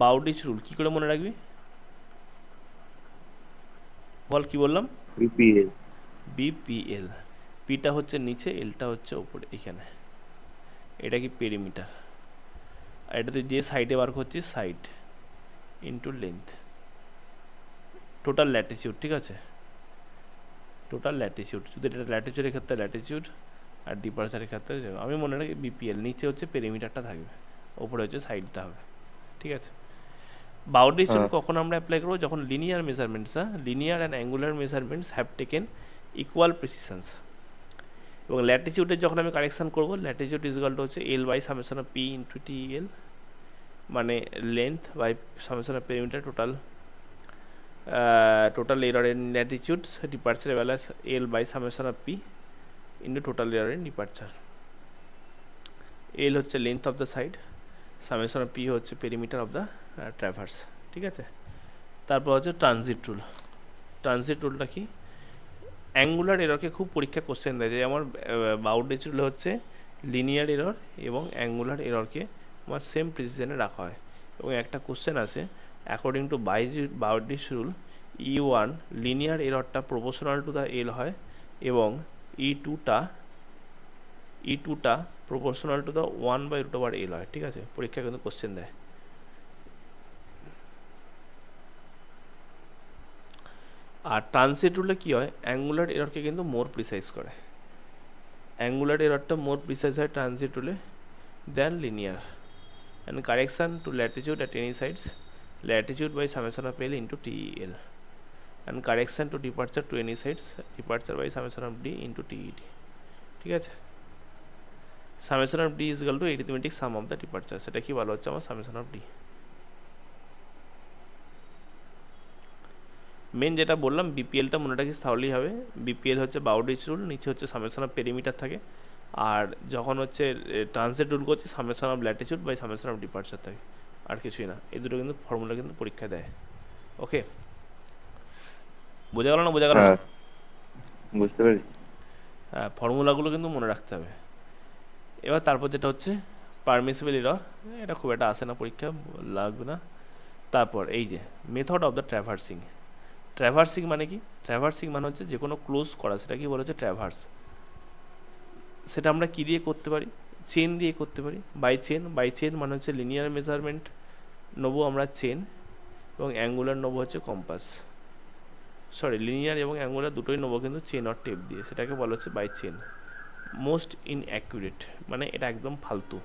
বাউডিচ রুল কী করে মনে রাখবি? বল কি বললাম? বিপিএল। বিপিএল। পিটা হচ্ছে নিচে, এলটা হচ্ছে ওপরে এখানে। এটা কি পেরিমিটার, আর এটাতে যে সাইডে বার করছি side into length, total latitude. ঠিক আছে, টোটাল ল্যাটিচিউড, যদি এটা ল্যাটিচিউডের ক্ষেত্রে ল্যাটিচিউড আর ডিপারচারের ক্ষেত্রে আমি মনে রাখি বিপিএল। নিচে হচ্ছে পেরিমিটারটা থাকবে, ওপরে হচ্ছে সাইডটা হবে। ঠিক আছে, বাউন্ডারি রুল কখন আমরা অ্যাপ্লাই করবো? যখন linear measurements, linear and angular measurements have taken equal precisions. এবং ল্যাটিচিউডের যখন আমি কারেকশান করবো, ল্যাটিচিউড ইজগাল টু হচ্ছে L by summation of P into T L, মানে length by summation of perimeter total error in latitude departure equals L by summation of P into total error in departure. L হচ্ছে length of the side, summation of P হচ্ছে perimeter of the traverse. ঠিক আছে, তারপর হচ্ছে transit rule. Transit রুলটা কি? Angular এররকে খুব পরীক্ষা question দেয়, যে আমার বাউন্ডারি রুল হচ্ছে লিনিয়ার এরর এবং অ্যাঙ্গুলার এররকে আমার সেম প্রিসিশনে রাখা হয়। এবং একটা কোশ্চেন আছে, according to boundary rule E one linear এররটা প্রপোর্শনাল টু দ্য এল হয় এবং ই টুটা প্রপোর্শনাল টু দ্য 1/√L হয়। ঠিক আছে, পরীক্ষা কিন্তু কোশ্চেন দেয়। আর ট্রানজিট রুলে কী হয়, অ্যাঙ্গুলার এররকে কিন্তু মোর প্রিসাইজ করে। অ্যাঙ্গুলার এররটা মোর প্রিসাইজ হয় ট্রানজিট রুলে then linear. And correction to latitude at any sides latitude by summation of L into T L, and correction to departure to any sides departure by summation of D into T ED. ঠিক আছে, summation of D is equal to arithmetic sum of the departure. সেটা কি ভালো হচ্ছে আমার summation of D. Main যেটা বললাম বিপিএলটা মনে রাখিস তাহলেই হবে। বিপিএল হচ্ছে বাউন্ডারি রুল, নিচে হচ্ছে সামেশন অফ পেরিমিটার থাকে, আর যখন হচ্ছে ট্রানজিট রুল করছে summation of latitude by summation of departure থাকে, আর কিছুই না। এই দুটো কিন্তু ফর্মুলা কিন্তু পরীক্ষা দেয়। ওকে, বোঝা গেল না? বোঝা গেল না? বুঝতে পেরেছি। হ্যাঁ, ফর্মুলাগুলো কিন্তু মনে রাখতে হবে। এবার তারপর যেটা হচ্ছে পারমিসিবল এরর, এটা খুব একটা আসে না, পরীক্ষা লাগবে না। তারপর এই যে মেথড অফ দ্য ট্র্যাভার্সিং। ট্র্যাভার্সিং মানে কি? ট্র্যাভার্সিং মানে হচ্ছে যে কোনো ক্লোজ করা, সেটা কি বলা হচ্ছে ট্র্যাভার্স। সেটা আমরা কী দিয়ে করতে পারি? চেন দিয়ে করতে পারি, বাই চেন। বাই চেন মানে হচ্ছে লিনিয়ার মেজারমেন্ট নেবো আমরা চেন, এবং অ্যাঙ্গুলার নেবো হচ্ছে কম্পাস। সরি, লিনিয়ার এবং অ্যাঙ্গুলার দুটোই নেবো কিন্তু চেন আর টেপ দিয়ে, সেটাকে বলা হচ্ছে বাই চেন। মোস্ট ইনঅ্যাকুরেট মানে এটা একদম ফালতু।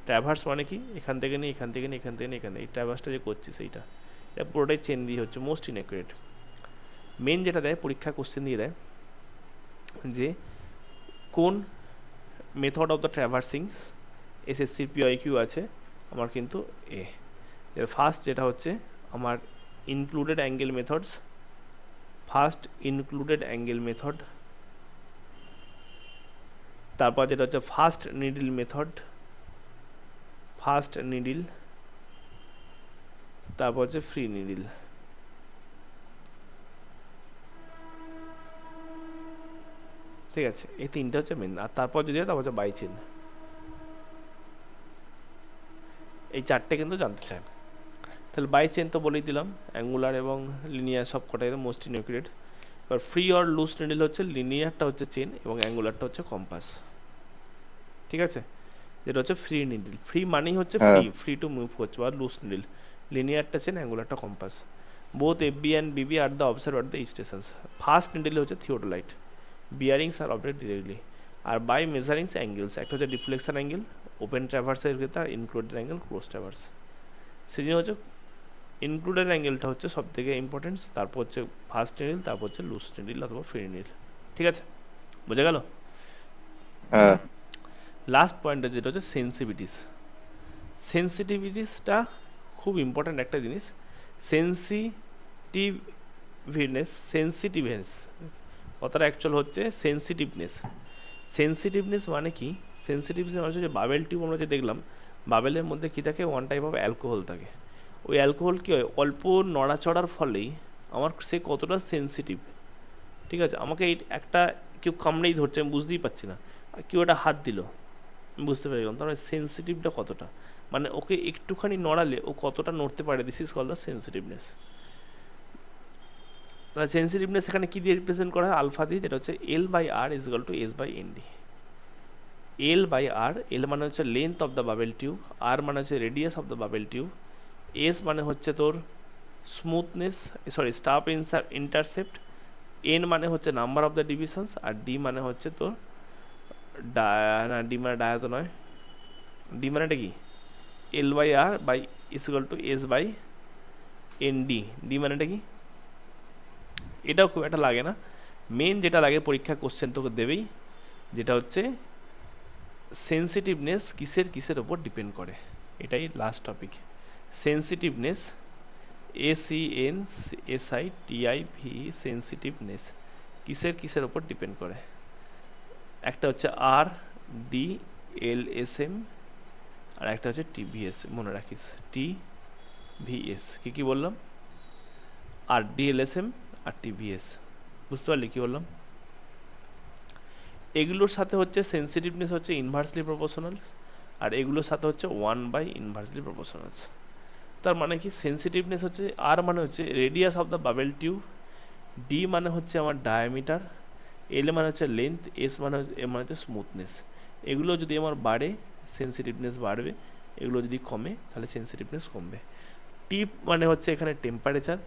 ট্র্যাভার্স মানে কি? এখান থেকে নিয়ে এখান থেকে নিয়ে এখান থেকে নিয়ে এখানে, এই ট্র্যাভার্সটা যে করছি সেইটা, এটা পুরোটাই চেন দিয়ে হচ্ছে, মোস্ট ইনঅ্যাকুরেট। মেন যেটা দেয় পরীক্ষা কোশ্চেন দিয়ে দেয় যে কোন method of the traversing S S C P I Q আছে আমার কিন্তু এর ফার্স্ট যেটা হচ্ছে আমার included angle methods, first included angle method. তারপর যেটা হচ্ছে first needle method, first needle. তারপর হচ্ছে ফ্রি নিডল। ঠিক আছে, এই তিনটা হচ্ছে মেন। আর তারপর যদি হয় তারপর হচ্ছে বাই চেন। এই চারটে কিন্তু জানতে চায়। তাহলে বাই চেন তো বলেই দিলাম, অ্যাঙ্গুলার এবং লিনিয়ার সব কটাই মোস্ট ইনঅ্যাকুরেট। এবার ফ্রি অর লুজ নিডল হচ্ছে লিনিয়ারটা হচ্ছে চেন এবং অ্যাঙ্গুলারটা হচ্ছে কম্পাস। ঠিক আছে, যেটা হচ্ছে ফ্রি নিডল। ফ্রি মানেই হচ্ছে ফ্রি টু মুভ করছে, বা লুজ নিডল। লিনিয়ারটা চেন, অ্যাঙ্গুলারটা compass. Both F B and B B are the observe at the stations. First needle হচ্ছে theodolite, bearings are object directly. আর বাই মেজারিংস অ্যাঙ্গেলস, একটা হচ্ছে ডিফ্লেকশন অ্যাঙ্গেল ওপেন ট্র্যাভার্সের ক্ষেত্রে, আর ইনক্লুডেড অ্যাঙ্গেল ক্লোজ ট্র্যাভার্স। সেই জন্য হচ্ছে ইনক্লুডেড অ্যাঙ্গেলটা হচ্ছে সব থেকে ইম্পর্টেন্স, তারপর হচ্ছে ফার্স্ট নিডল, তারপর হচ্ছে লুজ নিডল অথবা ফ্রি নিডল। ঠিক আছে, বোঝা গেল? হ্যাঁ। লাস্ট পয়েন্টটা যেটা হচ্ছে সেন্সিটিভিটিস। সেন্সিটিভিটিসটা খুব ইম্পর্ট্যান্ট একটা জিনিস। সেন্সিটিভনেস কথাটা অ্যাকচুয়াল হচ্ছে সেন্সিটিভনেস। সেন্সিটিভনেস মানে কি? সেন্সিটিভনেস মানে হচ্ছে যে বাবেল টিউব আমরা যে দেখলাম, বাবেলের মধ্যে কী থাকে? ওয়ান টাইপ অফ অ্যালকোহল থাকে। ওই অ্যালকোহল কী হয়? অল্প নড়াচড়ার ফলেই আমার সে কতটা সেন্সিটিভ। ঠিক আছে, আমাকে এই একটা কেউ কামড়েই ধরছে, আমি বুঝতেই পারছি না, আর কেউ একটা হাত দিল, বুঝতে পেরে গেলাম। তার মানে সেন্সিটিভটা কতটা। মানে ওকে একটুখানি নড়ালে ও কতটা নড়তে পারে, this is call the sensitiveness. তাহলে সেন্সিটিভনেস এখানে কী দিয়ে রিপ্রেজেন্ট করা হয়? আলফা দিয়ে, যেটা হচ্ছে L by R is equal to S by N D. L by R, L মানে হচ্ছে length of the bubble tube, R মানে হচ্ছে radius of the bubble tube, S মানে হচ্ছে তোর smoothness, sorry staff intercept, N মানে হচ্ছে number of the divisions, আর ডি মানে হচ্ছে তোর না ডি মানে ডায়া তো নয়, ডি মানেটা কি? L by R by is equal to S by N D. D মানেটা কি? এটাও খুব একটা লাগে না, মেন যেটা লাগে পরীক্ষা কোশ্চেন তোকে দেবেই, যেটা হচ্ছে সেন্সিটিভনেস কিসের কিসের ওপর ডিপেন্ড করে, এটাই last topic. Sensitiveness, ACNSITIV, sensitiveness কিসের কিসের ওপর ডিপেন্ড করে? একটা হচ্ছে RDLSM, আর একটা হচ্ছে TVS, মনে রাখিস TVS। কী বললাম? RDLSM আর TVS, বুঝতে পারলি কী বললাম? এগুলোর সাথে হচ্ছে সেন্সিটিভনেস হচ্ছে ইনভার্সলি প্রপোর্শনাল, আর এগুলোর সাথে হচ্ছে 1 বাই ইনভার্সলি প্রপোর্শনাল। তার মানে কি? সেন্সিটিভনেস হচ্ছে আর মানে হচ্ছে radius of the bubble tube, D মানে হচ্ছে আমার ডায়ামিটার, এল মানে হচ্ছে লেন্থ, এস মানে হচ্ছে এম মানে হচ্ছে স্মুথনেস। এগুলো যদি আমার বাড়ে সেন্সিটিভনেস বাড়বে, এগুলো যদি কমে তাহলে সেন্সিটিভনেস কমবে। টি মানে হচ্ছে এখানে টেম্পারেচার,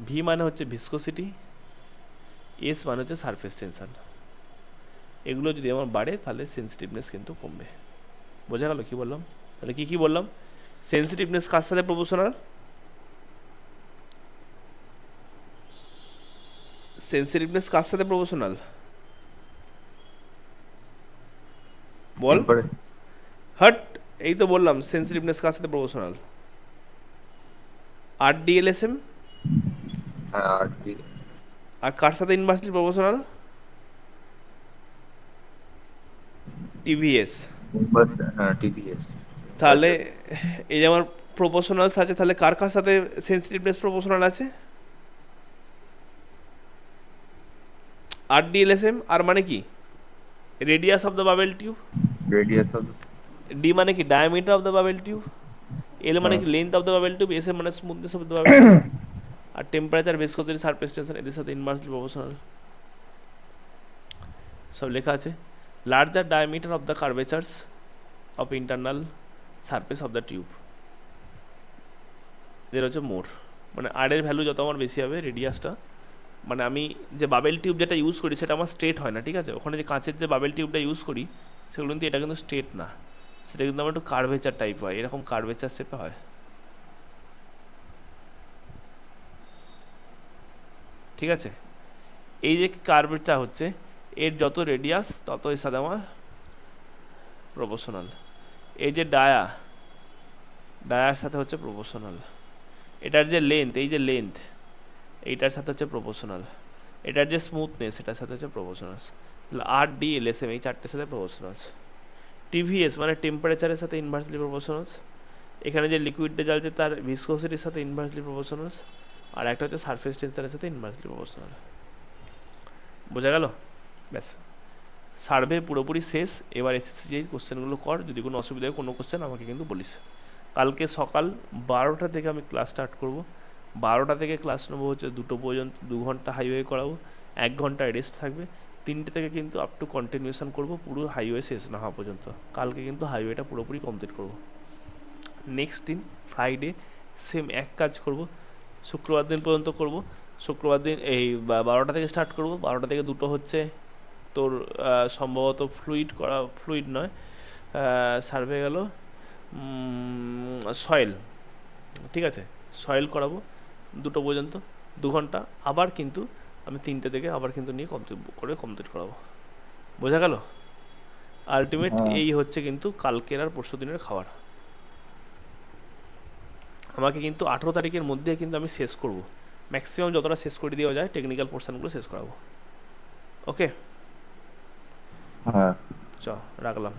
ভি মানে হচ্ছে ভিসকোসিটি, এস মানে হচ্ছে সারফেস টেনশন। এগুলো যদি আমার বাড়ে তাহলে সেন্সিটিভনেস কিন্তু কমবে। বোঝা গেল কী বললাম? তাহলে কী বললাম? সেন্সিটিভনেস কার সাথে প্রপোর্শনাল? সেন্সিটিভনেস কার সাথে প্রপোর্শনাল বল? হট, এই তো বললাম সেন্সিটিভনেস কার সাথে প্রপোর্শনাল। RDLSM। হ্যাঁ, আর কি? আর কার সাথে ইনভার্সলি প্রপোর্শনাল? TVS। হ্যাঁ, TBS। তাহলে এই যে আমার প্রপোর্শনালস আছে, তাহলে কার কার সাথে সেন্সিটিভনেস প্রপোর্শনাল আছে? RDLSM। আর মানে কি? Radius of the bubble tube. Radius of. D মানে কি? Diameter of the bubble tube. L মানে হ্যাঁ। কি? Length of the bubble tube. S মানে smoothness of the bubble tube. আর টেম্পারেচার, ভিসকোসিটি, সারফেস টেনশন এদের সাথে ইনভার্সলি প্রপোর্শনাল। সব লেখা আছে। Larger diameter of the curvatures of internal surface of the tube, যেটা হচ্ছে মোর, মানে আর এর ভ্যালু যত আমার বেশি হবে রেডিয়াসটা, মানে আমি যে বাবেল টিউব যেটা ইউজ করি সেটা আমার স্ট্রেট হয় না, ঠিক আছে? ওখানে যে কাঁচের যে বাবেল টিউবটা ইউজ করি সেগুলো কিন্তু, এটা কিন্তু স্ট্রেট না, সেটা কিন্তু আমার একটু কার্ভেচার টাইপ হয়, এরকম কার্ভেচার শেপে হয়, ঠিক আছে? এই যে কার্ভেচার হচ্ছে, এর যত রেডিয়াস তত এর সাথে আমার প্রপোর্শনাল। এই যে ডায়ার সাথে হচ্ছে প্রপোর্শনাল। এটার যে লেন্থ, এই যে লেন্থ, এইটার সাথে হচ্ছে প্রপোর্শনাল। এটার যে স্মুথনেস, এটার সাথে হচ্ছে প্রপোর্শনাল। RDLSM এই চারটের সাথে প্রপোর্শনাল। TVS মানে টেম্পারেচারের সাথে ইনভার্সলি প্রপোর্শনাল। এখানে যে লিকুইডটা জ্বলছে তার ভিসকোসিটির সাথে ইনভার্সলি প্রপোর্শনাল। আর একটা হচ্ছে সারফেস টেনশনের সাথে ইনভার্সলি প্রপোর্শনাল। বোঝা গেল? ব্যাস, সার্ভে পুরোপুরি শেষ। এবার SSC কোশ্চেনগুলো কর, যদি কোনো অসুবিধা হয় কোনো কোশ্চেন আমাকে কিন্তু বলিস। কালকে সকাল 12টা থেকে আমি ক্লাস স্টার্ট করব। 12টা থেকে ক্লাস নেবো হচ্ছে 2টো পর্যন্ত, 2 ঘন্টা হাইওয়ে করাবো, 1 ঘন্টা রেস্ট থাকবে। 3টে থেকে কিন্তু আপ টু কন্টিনিউশন করবো পুরো হাইওয়ে শেষ না হওয়া পর্যন্ত। কালকে কিন্তু হাইওয়েটা পুরোপুরি কমপ্লিট করব। নেক্সট দিন ফ্রাইডে সেম এক কাজ করব, শুক্রবার দিন পর্যন্ত করব। শুক্রবার দিন এই 12টা থেকে স্টার্ট করব। 12টা থেকে 2টো হচ্ছে তোর সম্ভবত ফ্লুইড নয়, সার্ভে গেল সয়েল, ঠিক আছে? সয়েল করাবো 2টো পর্যন্ত, 2 ঘন্টা। আবার কিন্তু আমি 3টে থেকে আবার কিন্তু নিয়ে কমপ্লিট করাবো। বোঝা গেল? আলটিমেট হ্যাঁ। এই হচ্ছে কিন্তু কালকের আর পরশু দিনের খাবার। আমাকে কিন্তু 18 তারিখের মধ্যে কিন্তু আমি শেষ করব, ম্যাক্সিমাম যতটা শেষ করে দেওয়া যায় টেকনিক্যাল পোর্শনগুলো শেষ করাবো। ওকে, হ্যাঁ। চ রাখলাম।